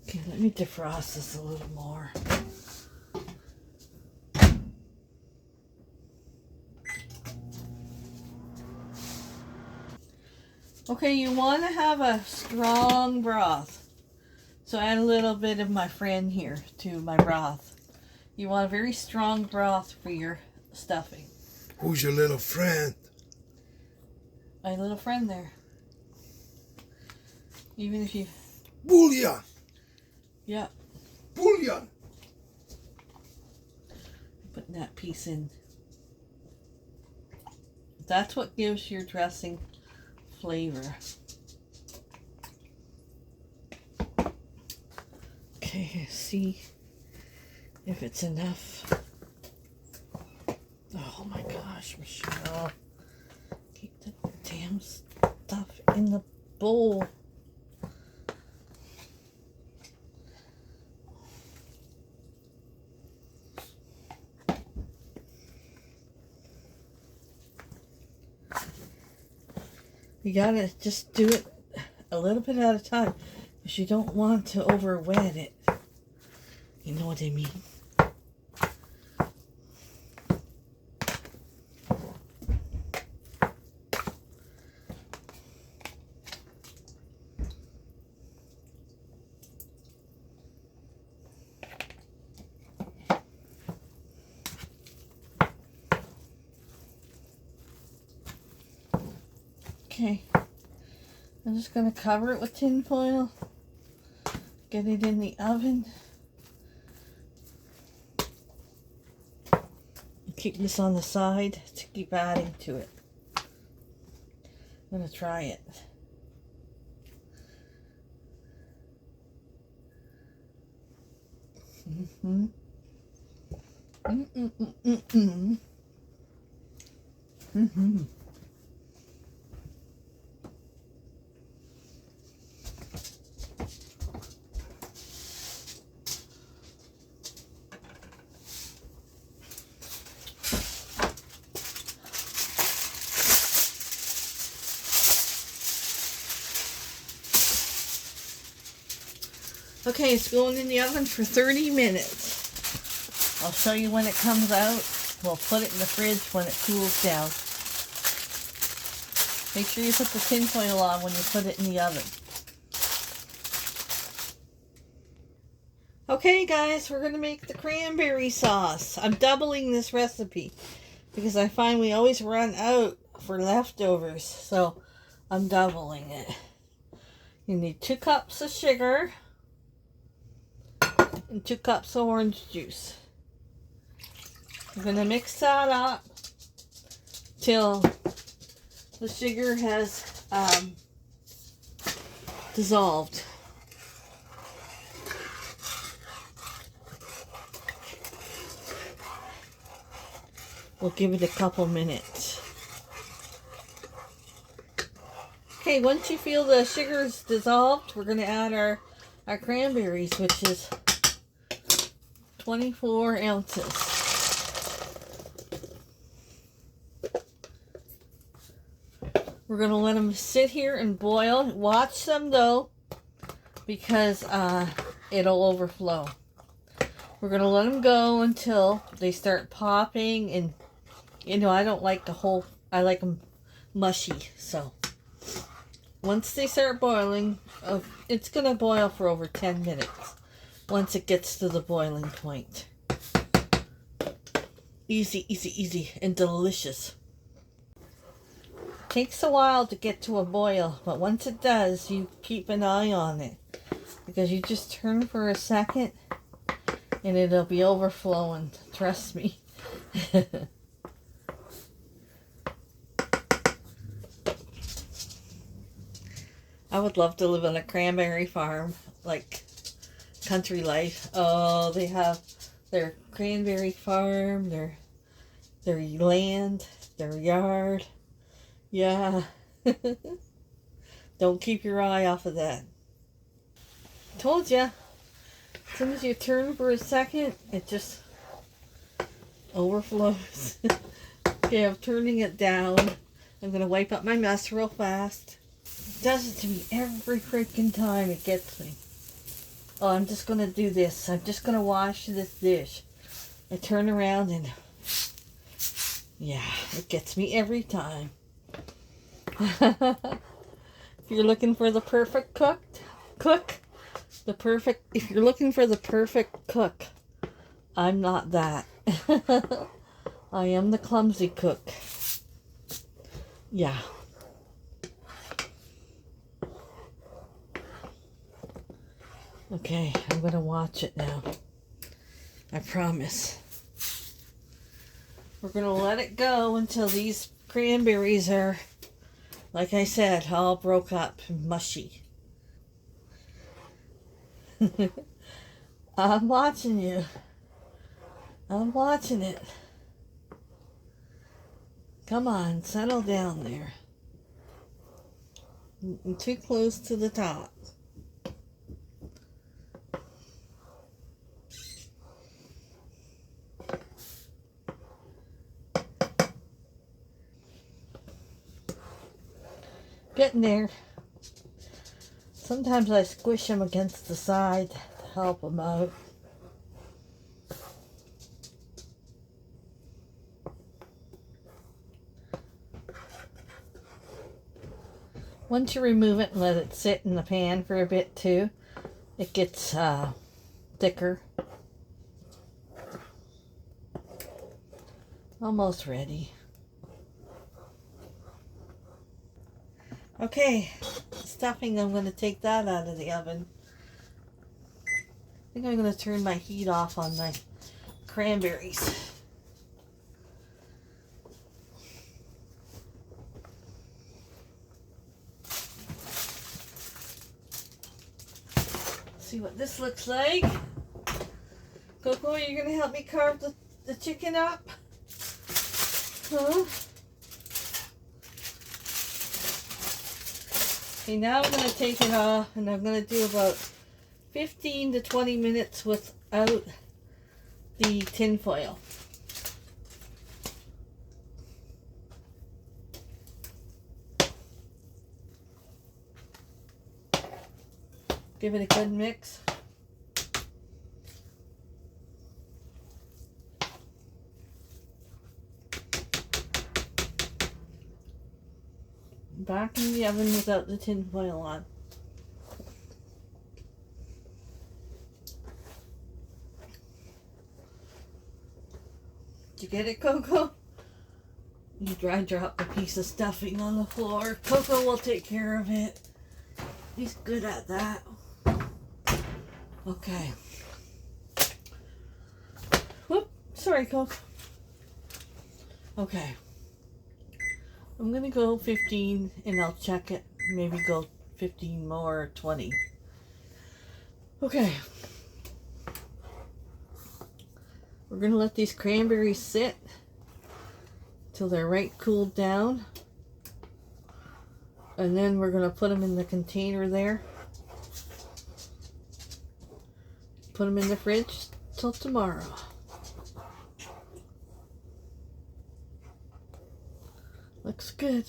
Okay, let me defrost this a little more. Okay, you want to have a strong broth. So add a little bit of my friend here to my broth. You want a very strong broth for your stuffing. Who's your little friend? My little friend there. Even if you... Bouillon! Yeah, Bouillon! putting that piece in. That's what gives your dressing flavor. Okay, see if it's enough. Oh my gosh, Michelle. Keep the damn stuff in the bowl. You gotta just do it a little bit at a time because you don't want to over wet it. You know what I mean? Okay, I'm just going to cover it with tin foil, get it in the oven, keep this on the side to keep adding to it. I'm going to try it. Mm-hmm. Mm-mm-mm-mm-mm. Mm-hmm. Okay, it's going in the oven for 30 minutes. I'll show you when it comes out. We'll put it in the fridge when it cools down. Make sure you put the tin foil on when you put it in the oven. Okay guys, we're going to make the cranberry sauce. I'm doubling this recipe because I find we always run out for leftovers. So I'm doubling it. You need 2 cups of sugar and 2 cups of orange juice. I'm going to mix that up till the sugar has dissolved. We'll give it a couple minutes. Okay, once you feel the sugar's dissolved, we're going to add our cranberries, which is 24 ounces. We're going to let them sit here and boil. Watch them though, because it'll overflow. We're going to let them go until they start popping, and you know, I don't like the whole, I like them mushy. So once they start boiling, it's going to boil for over 10 minutes once it gets to the boiling point. Easy, easy, easy, and delicious. Takes a while to get to a boil, but once it does, you keep an eye on it, because you just turn for a second and it'll be overflowing. Trust me. I would love to live on a cranberry farm, like country life. Oh, they have their cranberry farm, their land, their yard. Yeah. Don't keep your eye off of that. Told ya. As soon as you turn for a second, it just overflows. Okay, I'm turning it down. I'm going to wipe up my mess real fast. It does it to me every freaking time. It gets me. Oh, I'm just going to do this. I'm just going to wash this dish. I turn around and... yeah, it gets me every time. If you're looking for the perfect cook, if you're looking for the perfect cook, I'm not that. I am the clumsy cook. Yeah. Okay, I'm gonna watch it now. I promise. We're gonna let it go until these cranberries are, like I said, all broke up and mushy. I'm watching you. I'm watching it. Come on, settle down there. You're too close to the top. Getting there. Sometimes I squish them against the side to help them out. Once you remove it and let it sit in the pan for a bit too, it gets thicker. Almost ready. Okay, stuffing, I'm going to take that out of the oven. I think I'm going to turn my heat off on my cranberries. See what this looks like. Coco, you're going to help me carve the chicken up? Huh? Okay, now I'm going to take it off and I'm going to do about 15 to 20 minutes without the tin foil. Give it a good mix. Back in the oven without the tin foil on. Did you get it, Coco? You dry drop a piece of stuffing on the floor. Coco will take care of it. He's good at that. Okay. Whoop. Sorry, Coco. Okay. I'm gonna go 15 and I'll check it. Maybe go 15 more or 20. Okay. We're gonna let these cranberries sit till they're right cooled down. And then we're gonna put them in the container there. Put them in the fridge till tomorrow. Looks good.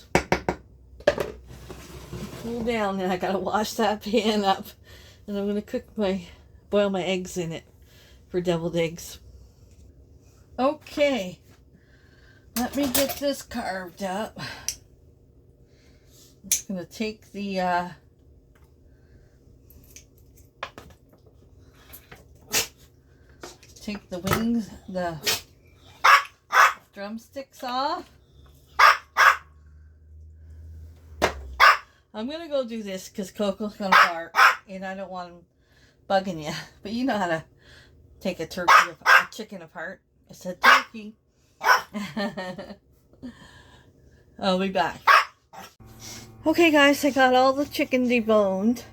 Cool down, and I gotta wash that pan up. And I'm gonna boil my eggs in it for deviled eggs. Okay. Let me get this carved up. I'm just gonna take the take the wings, the drumsticks off. I'm gonna go do this because Coco's gonna bark and I don't want him bugging you. But you know how to take a chicken apart. I said turkey. I'll be back. Okay guys, I got all the chicken deboned.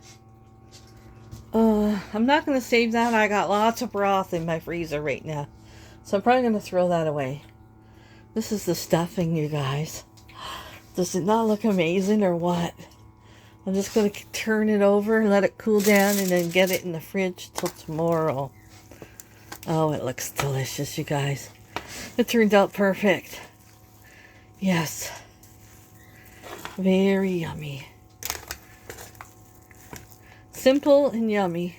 I'm not going to save that. I got lots of broth in my freezer right now. So I'm probably going to throw that away. This is the stuffing, you guys. Does it not look amazing or what? I'm just going to turn it over, let it cool down, and then get it in the fridge till tomorrow. Oh, it looks delicious, you guys. It turned out perfect. Yes. Very yummy. Simple and yummy.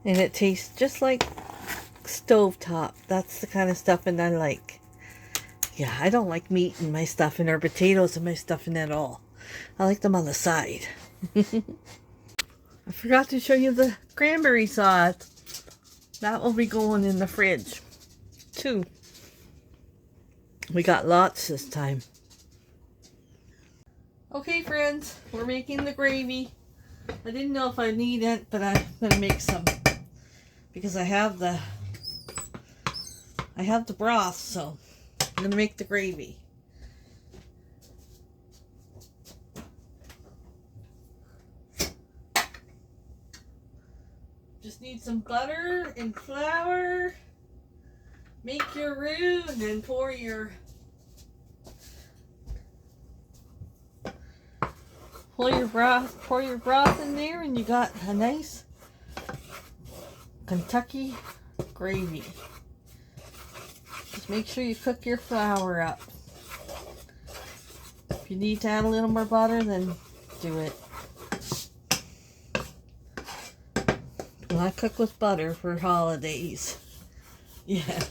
And it tastes just like stovetop. That's the kind of stuffing I like. Yeah, I don't like meat in my stuffing or potatoes in my stuffing at all. I like them on the side. I forgot to show you the cranberry sauce. That will be going in the fridge too. We got lots this time. Okay friends, we're making the gravy. I didn't know if I need it, but I'm gonna make some because I have the broth, so I'm gonna make the gravy. Just need some butter and flour. Make your roux and then pour your broth in there, and you got a nice Kentucky gravy. Just make sure you cook your flour up. If you need to add a little more butter, then do it. Well, I cook with butter for holidays. Yeah.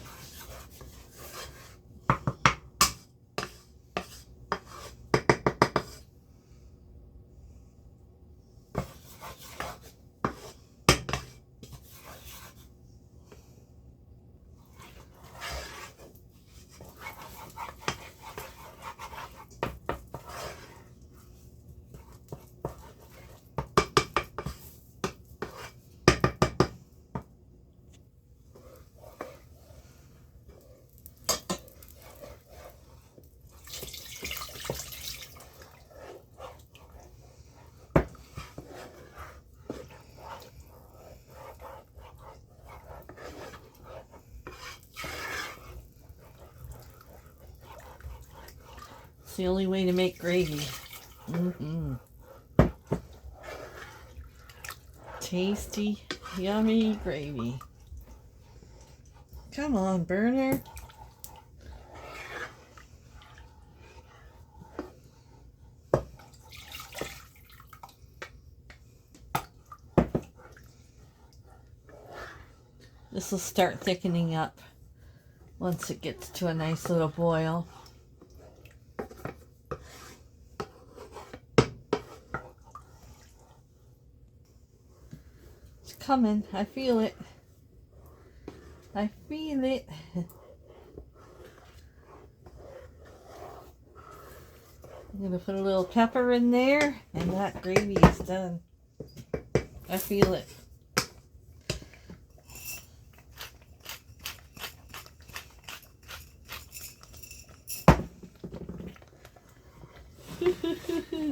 It's the only way to make gravy. Tasty, yummy gravy. Come on, burner. This will start thickening up once it gets to a nice little boil. It's coming. I feel it. I feel it. I'm going to put a little pepper in there, and that gravy is done. I feel it.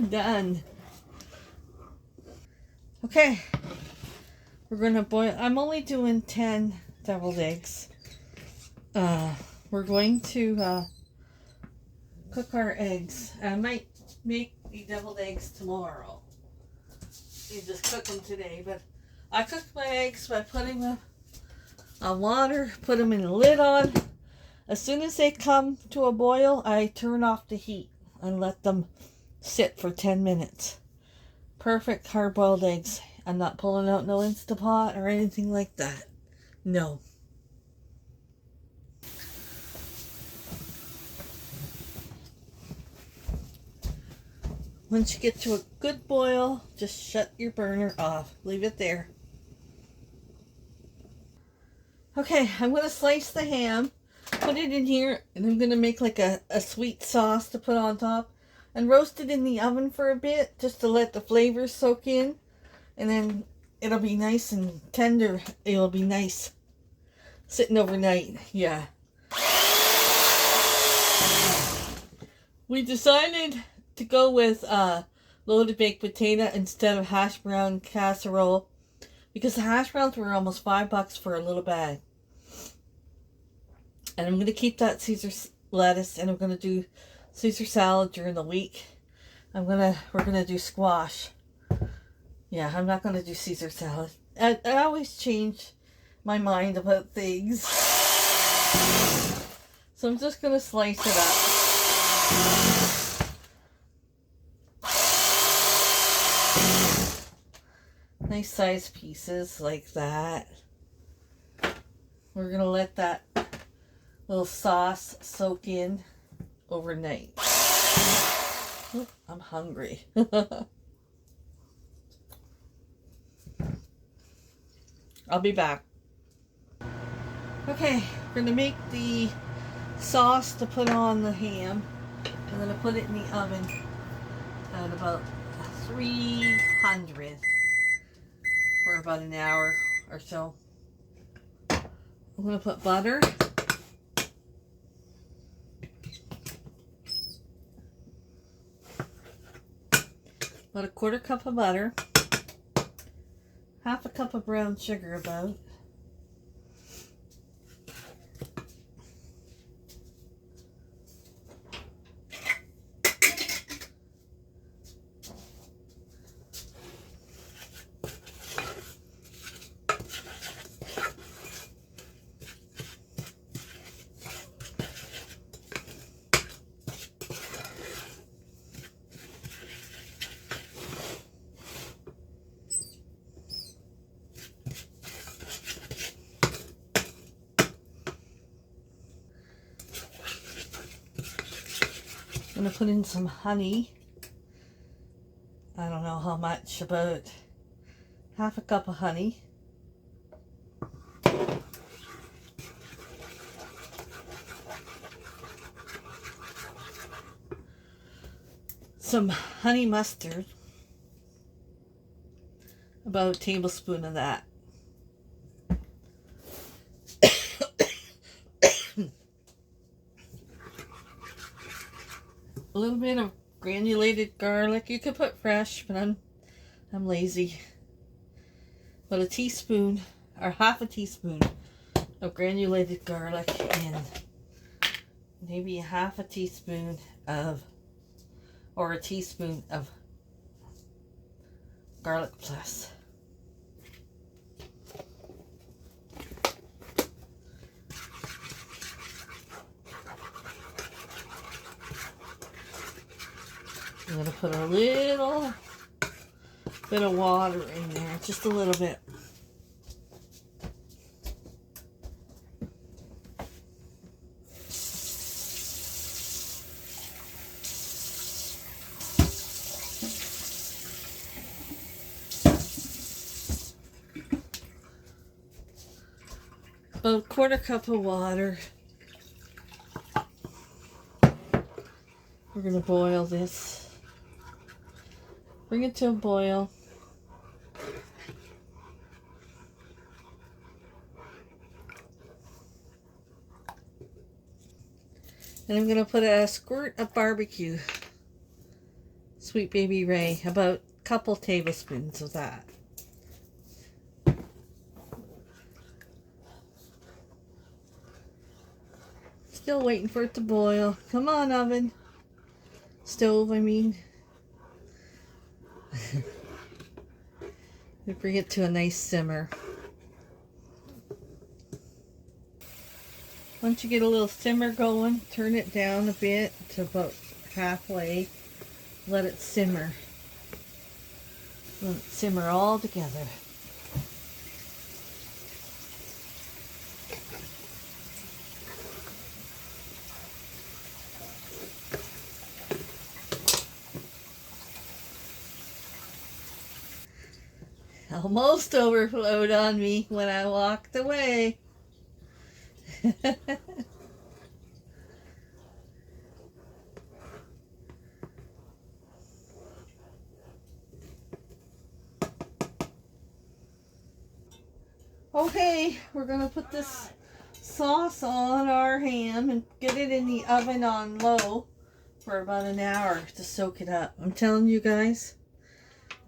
Done. Okay. We're going to boil. I'm only doing 10 deviled eggs. We're going to cook our eggs. I might make the deviled eggs tomorrow. You just cook them today, but I cook my eggs by putting them on water, put them in a lid on. As soon as they come to a boil, I turn off the heat and let them sit for 10 minutes. Perfect hard-boiled eggs. I'm not pulling out no Instapot or anything like that. No. Once you get to a good boil, just shut your burner off. Leave it there. Okay, I'm going to slice the ham, put it in here, and I'm going to make like a sweet sauce to put on top and roast it in the oven for a bit just to let the flavors soak in, and then it'll be nice and tender. It'll be nice sitting overnight. Yeah. We decided to go with loaded baked potato instead of hash brown casserole because the hash browns were almost $5 for a little bag. And I'm going to keep that Caesar lettuce, and I'm going to do Caesar salad during the week. We're going to do squash. Yeah, I'm not going to do Caesar salad. I always change my mind about things. So I'm just going to slice it up. Nice sized pieces like that. We're going to let that little sauce soak in overnight. Oh, I'm hungry. I'll be back. Okay, we're going to make the sauce to put on the ham. I'm going to put it in the oven at about 300 for about an hour or so. I'm going to put butter. About a 1/4 cup of butter. 1/2 cup of brown sugar about. I'm going to put in some honey. I don't know how much, about 1/2 cup of honey. Some honey mustard. About a tablespoon of that. A little bit of granulated garlic. You could put fresh, but I'm lazy. About a teaspoon or 1/2 teaspoon of granulated garlic, and maybe 1/2 teaspoon of, or a teaspoon of garlic plus. I'm going to put a little bit of water in there, just a little bit. About a 1/4 cup of water. We're going to boil this. Bring it to a boil. And I'm going to put a squirt of barbecue. Sweet Baby Ray. About a couple tablespoons of that. Still waiting for it to boil. Come on, oven. Stove, I mean. We bring it to a nice simmer. Once you get a little simmer going, turn it down a bit to about halfway. Let it simmer. Let it simmer all together. Almost overflowed on me when I walked away. Okay, we're gonna put this sauce on our ham and get it in the oven on low for about an hour to soak it up. I'm telling you guys,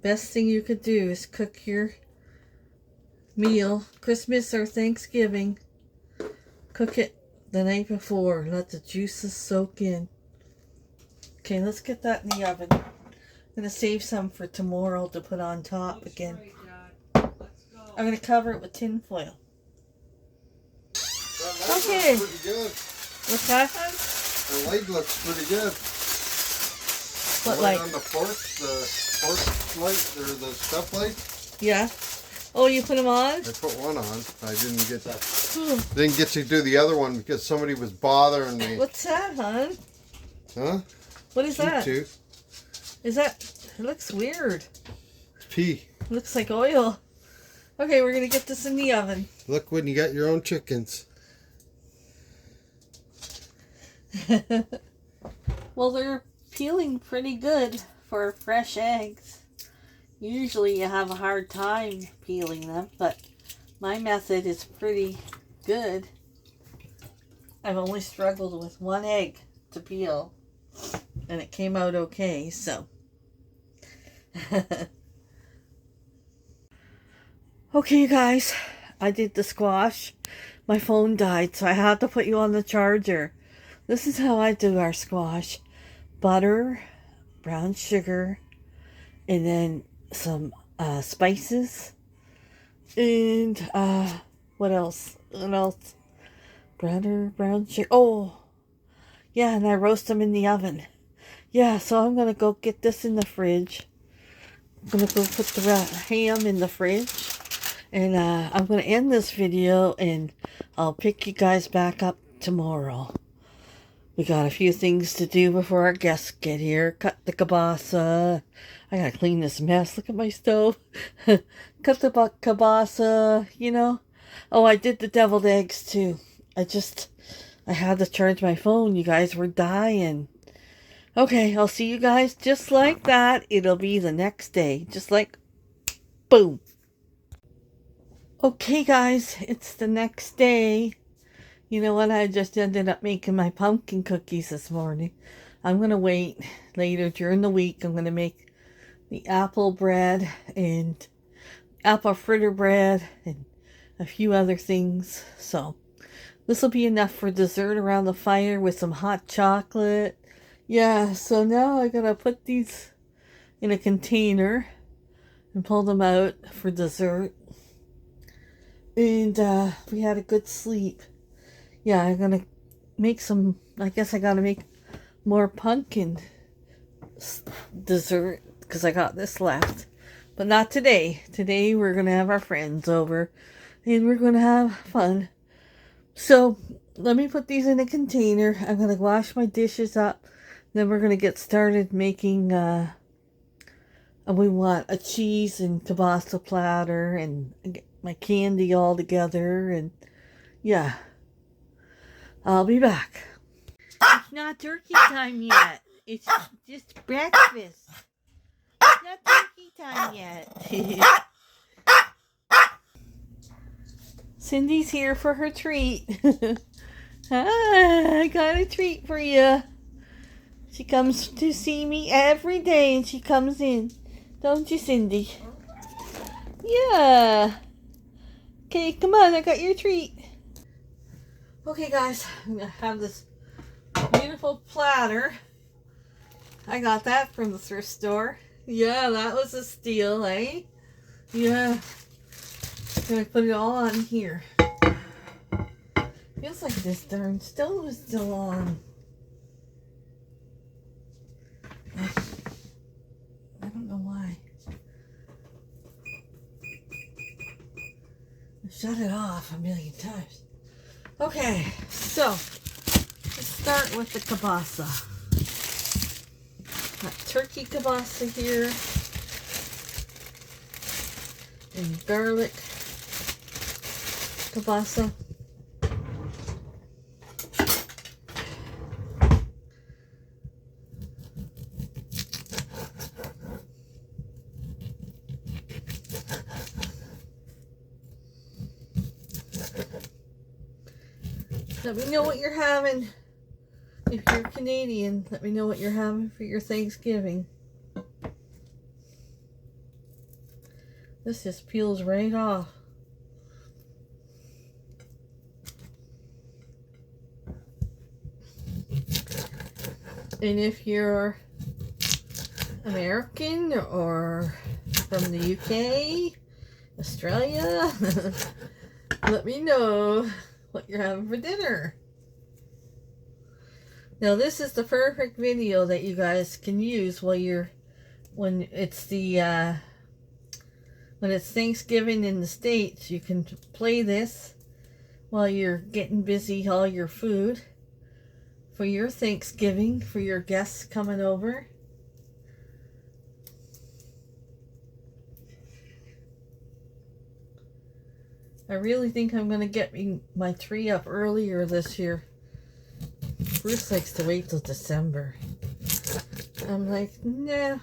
best thing you could do is cook your meal, Christmas or Thanksgiving. Cook it the night before. Let the juices soak in. Okay, let's get that in the oven. I'm gonna save some for tomorrow to put on top again. I'm gonna cover it with tin foil. Okay. Pretty good. What's that, hon? The leg looks pretty good. What The light? on the pork light, or the stuff light. Yeah. Oh, you put them on? I put one on. I didn't get Ooh. didn't get to do the other one because somebody was bothering me. What's that, hon? Huh? What is that? Too. Is that? It looks weird. It's pea. It looks like oil. Okay, we're gonna get this in the oven. Look when you got your own chickens. Well, they're peeling pretty good for fresh eggs. Usually you have a hard time peeling them, but my method is pretty good. I've only struggled with one egg to peel, and it came out okay, so. Okay, you guys, I did the squash. My phone died, so I had to put you on the charger. This is how I do our squash. Butter, brown sugar, and then some spices. And what else? What else? Brown sugar. Oh, yeah, and I roast them in the oven. Yeah, so I'm going to go get this in the fridge. I'm going to go put the ham in the fridge. And I'm going to end this video, and I'll pick you guys back up tomorrow. We got a few things to do before our guests get here. Cut the kielbasa. I gotta clean this mess. Look at my stove. Cut the kielbasa, you know. Oh, I did the deviled eggs too. I had to charge my phone. You guys were dying. Okay, I'll see you guys just like that. It'll be the next day. Just like, boom. Okay, guys, it's the next day. You know what? I just ended up making my pumpkin cookies this morning. I'm going to wait later during the week. I'm going to make the apple bread and apple fritter bread and a few other things. So this will be enough for dessert around the fire with some hot chocolate. Yeah, so now I got to put these in a container and pull them out for dessert. And we had a good sleep. Yeah, I'm gonna make some, I guess I gotta make more pumpkin dessert because I got this left. But not today. Today we're gonna have our friends over and we're gonna have fun. So let me put these in a container. I'm gonna wash my dishes up. Then we're gonna get started making, we want a cheese and kielbasa platter and get my candy all together, and yeah. I'll be back. It's not turkey time yet. It's just breakfast. It's not turkey time yet. Cindy's here for her treat. I got a treat for you. She comes to see me every day, and she comes in. Don't you, Cindy? Yeah. Okay, come on. I got your treat. Okay, guys, I'm going to have this beautiful platter. I got that from the thrift store. Yeah, that was a steal, eh? Yeah. I'm going to put it all on here. Feels like this darn stove is still on. I don't know why. I shut it off a million times. Okay, so let's start with the kielbasa. Got turkey kielbasa here and garlic kielbasa. Let me know what you're having. If you're Canadian, let me know what you're having for your Thanksgiving. This just peels right off. And if you're American or from the UK, Australia, let me know what you're having for dinner. Now this is the perfect video that you guys can use when it's Thanksgiving in the States. You can play this while you're getting busy all your food for your Thanksgiving, for your guests coming over. I really think I'm going to get my tree up earlier this year. Bruce likes to wait till December. I'm like, nah.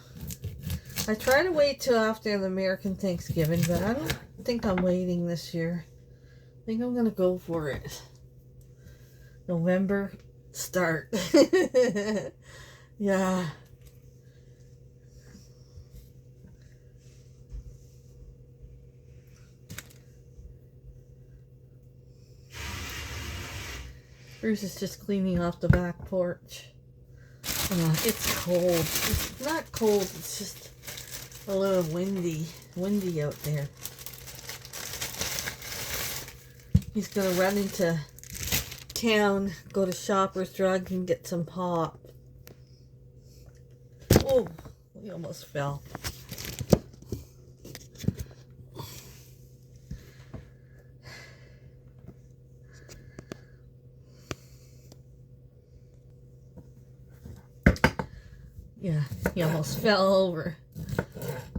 I try to wait till after the American Thanksgiving, but I don't think I'm waiting this year. I think I'm going to go for it. November start. Yeah. Bruce is just cleaning off the back porch. It's cold. It's not cold, it's just a little windy out there. He's gonna run into town, go to Shoppers Drug and get some pop. Oh, we almost fell. Yeah, he almost fell over.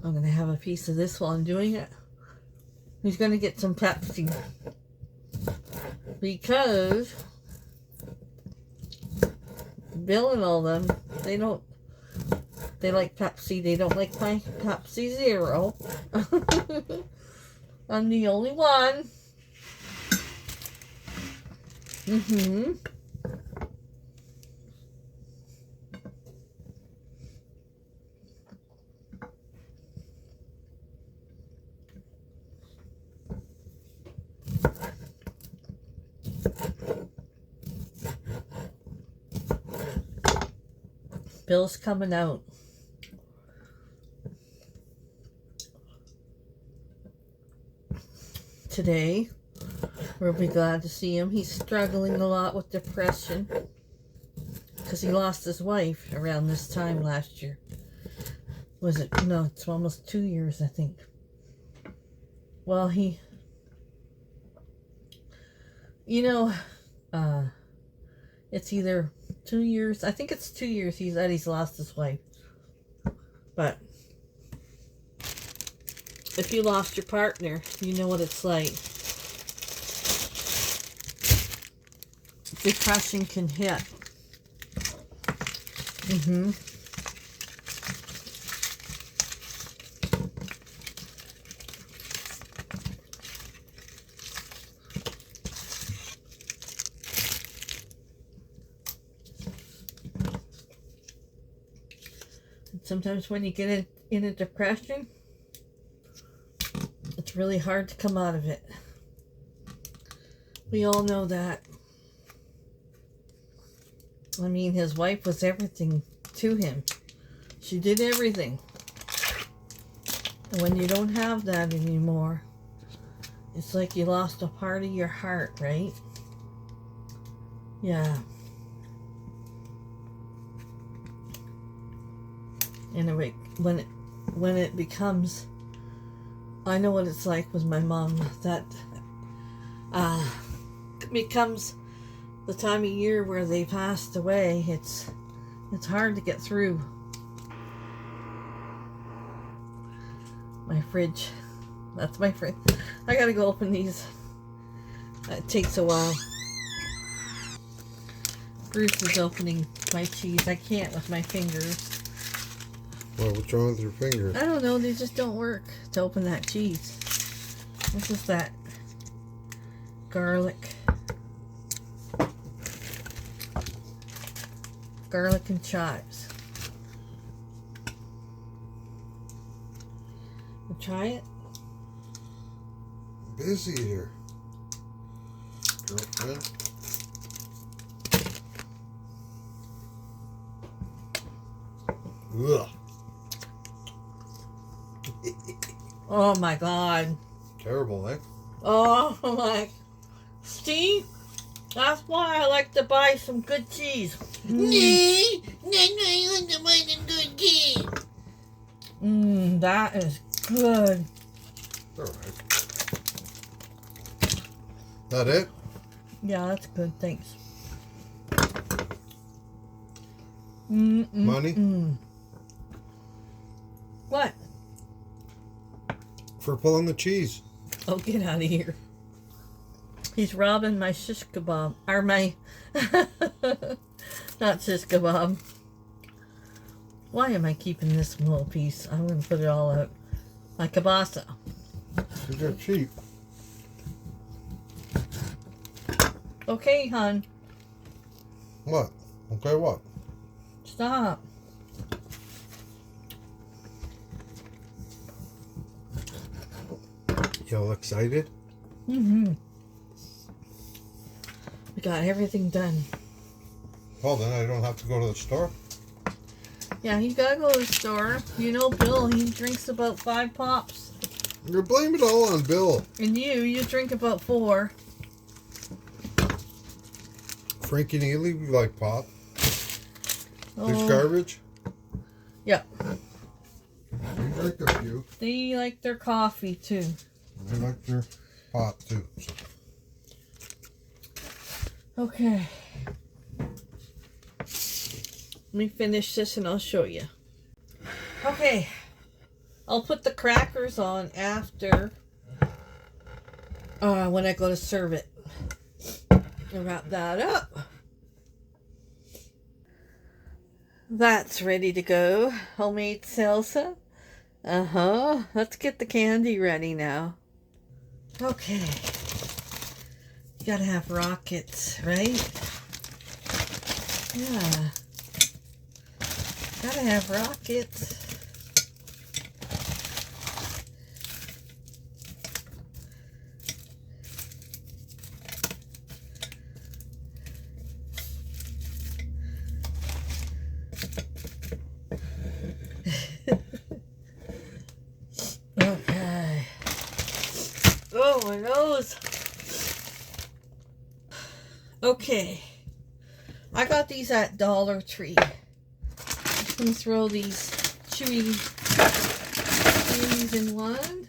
I'm gonna have a piece of this while I'm doing it. He's gonna get some Pepsi. Because Bill and all them, they like Pepsi. They don't like my Pepsi Zero. I'm the only one. Bill's coming out. Today. We'll be glad to see him. He's struggling a lot with depression because he lost his wife around this time last year. Was it? No, it's almost 2 years, I think. Well, it's either 2 years. I think it's 2 years he's lost his wife. But if you lost your partner, you know what it's like. Depression can hit. Sometimes when you get in a depression, it's really hard to come out of it. We all know that. I mean, his wife was everything to him. She did everything. And when you don't have that anymore, it's like you lost a part of your heart, right? Yeah. Anyway, when it becomes, I know what it's like with my mom, that becomes the time of year where they passed away. It's hard to get through. My fridge, that's my fridge. I gotta go open these. It takes a while. Bruce is opening my cheese. I can't with my fingers. Well, what's wrong with your finger? I don't know, they just don't work to open that cheese. This is that garlic. garlic and chives. You try it? Busy here. Girlfriend. Ugh. Oh my god. Terrible, eh? Oh my. See? That's why I like to buy some good cheese. That is good. Alright. That it? Yeah, that's good. Thanks. Money? What? For pulling the cheese. Oh, get out of here. He's robbing my shish kebab. Or my... Not shish kebab. Why am I keeping this little piece? I'm going to put it all out. My kielbasa. These are cheap. Okay, hon. What? Okay, what? Stop. You all excited? We got everything done. Well, then I don't have to go to the store. Yeah, you gotta go to the store. You know Bill, he drinks about 5 pops. You're blaming it all on Bill. And you drink about 4. Frankie and Ely, we like pop. There's Oh, garbage. yeah. We drink a few. They like their coffee too. They like their pop too. So. Okay. Let me finish this and I'll show you. Okay. I'll put the crackers on after when I go to serve it. And wrap that up. That's ready to go. Homemade salsa. Let's get the candy ready now. Okay. You gotta have rockets, right? Yeah. Gotta have rockets. Okay. Oh, my nose. Okay. I got these at Dollar Tree. I'm gonna throw these chewy things in one.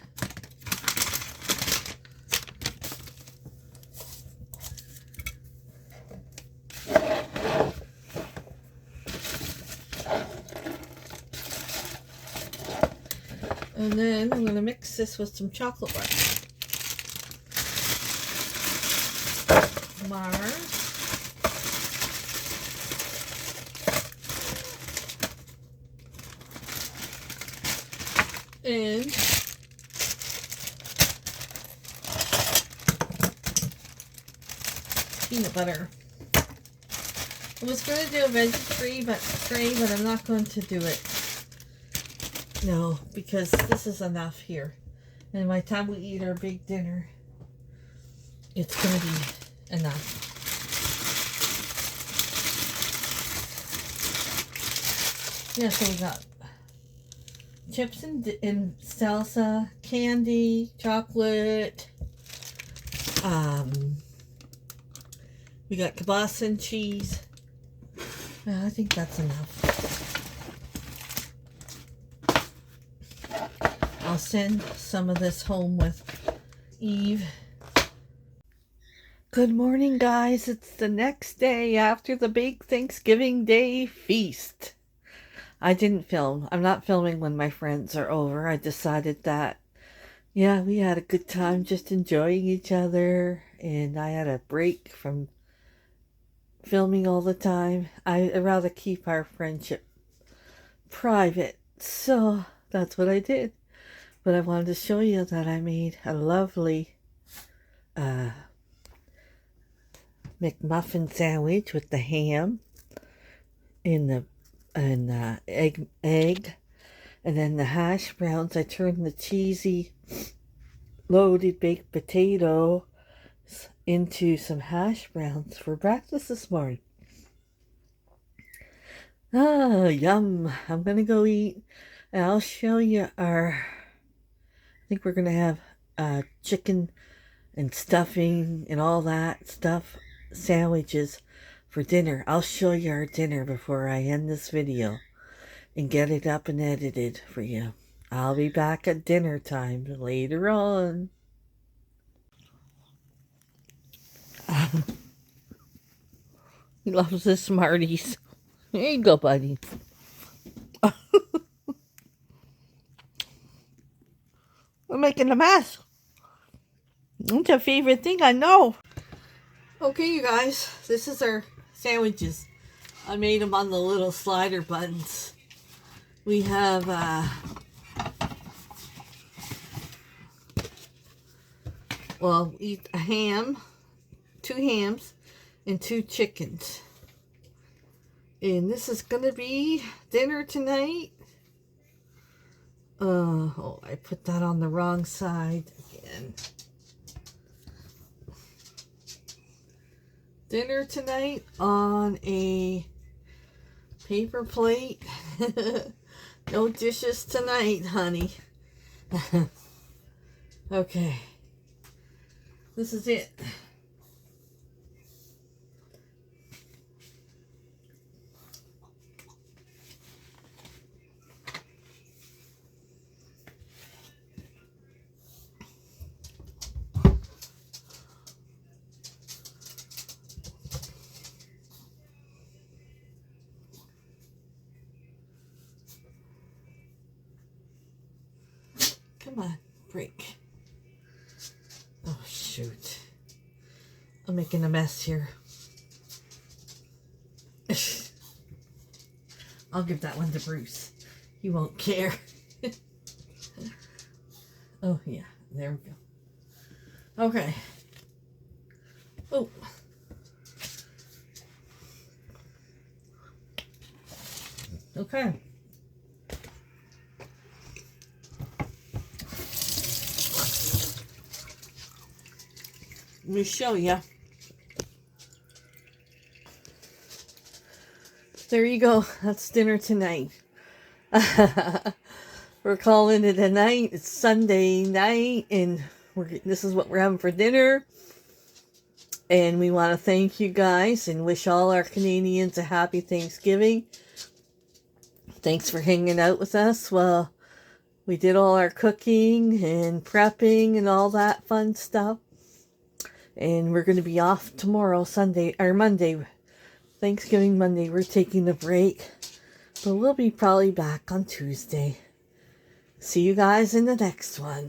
And then I'm gonna mix this with some chocolate bar. Mars. And peanut butter. I was going to do a veggie tray, but I'm not going to do it. No, because this is enough here. And by the time we eat our big dinner, it's going to be enough. Yeah, so we got chips and salsa, candy, chocolate. We got kielbasa and cheese. I think that's enough. I'll send some of this home with Eve. Good morning, guys. It's the next day after the big Thanksgiving Day feast. I didn't film. I'm not filming when my friends are over. I decided that, yeah, we had a good time just enjoying each other. And I had a break from filming all the time. I'd rather keep our friendship private. So that's what I did. But I wanted to show you that I made a lovely McMuffin sandwich with the ham in the egg, and then the hash browns. I turned the cheesy loaded baked potato into some hash browns for breakfast this morning. Ah, yum. I'm gonna go eat, and I'll show you I think we're gonna have chicken and stuffing and all that stuff, sandwiches for dinner. I'll show you our dinner before I end this video and get it up and edited for you. I'll be back at dinner time later on. He loves the Smarties. Here you go, buddy. We're making a mess. It's a favorite thing, I know. Okay, you guys, this is our sandwiches. I made them on the little slider buttons. We have eat a ham, 2 hams, and 2 chickens. And this is gonna be dinner tonight. Oh, I put that on the wrong side again. Dinner tonight on a paper plate. No dishes tonight, honey. Okay. This is it. Come on, break. Oh, shoot. I'm making a mess here. I'll give that one to Bruce. He won't care. Oh, yeah. There we go. Okay. Oh. Okay. Let me show you. There you go. That's dinner tonight. We're calling it a night. It's Sunday night, and this is what we're having for dinner. And we want to thank you guys and wish all our Canadians a happy Thanksgiving. Thanks for hanging out with us while we did all our cooking and prepping and all that fun stuff. And we're going to be off tomorrow, Monday. Thanksgiving Monday, we're taking a break. But we'll be probably back on Tuesday. See you guys in the next one.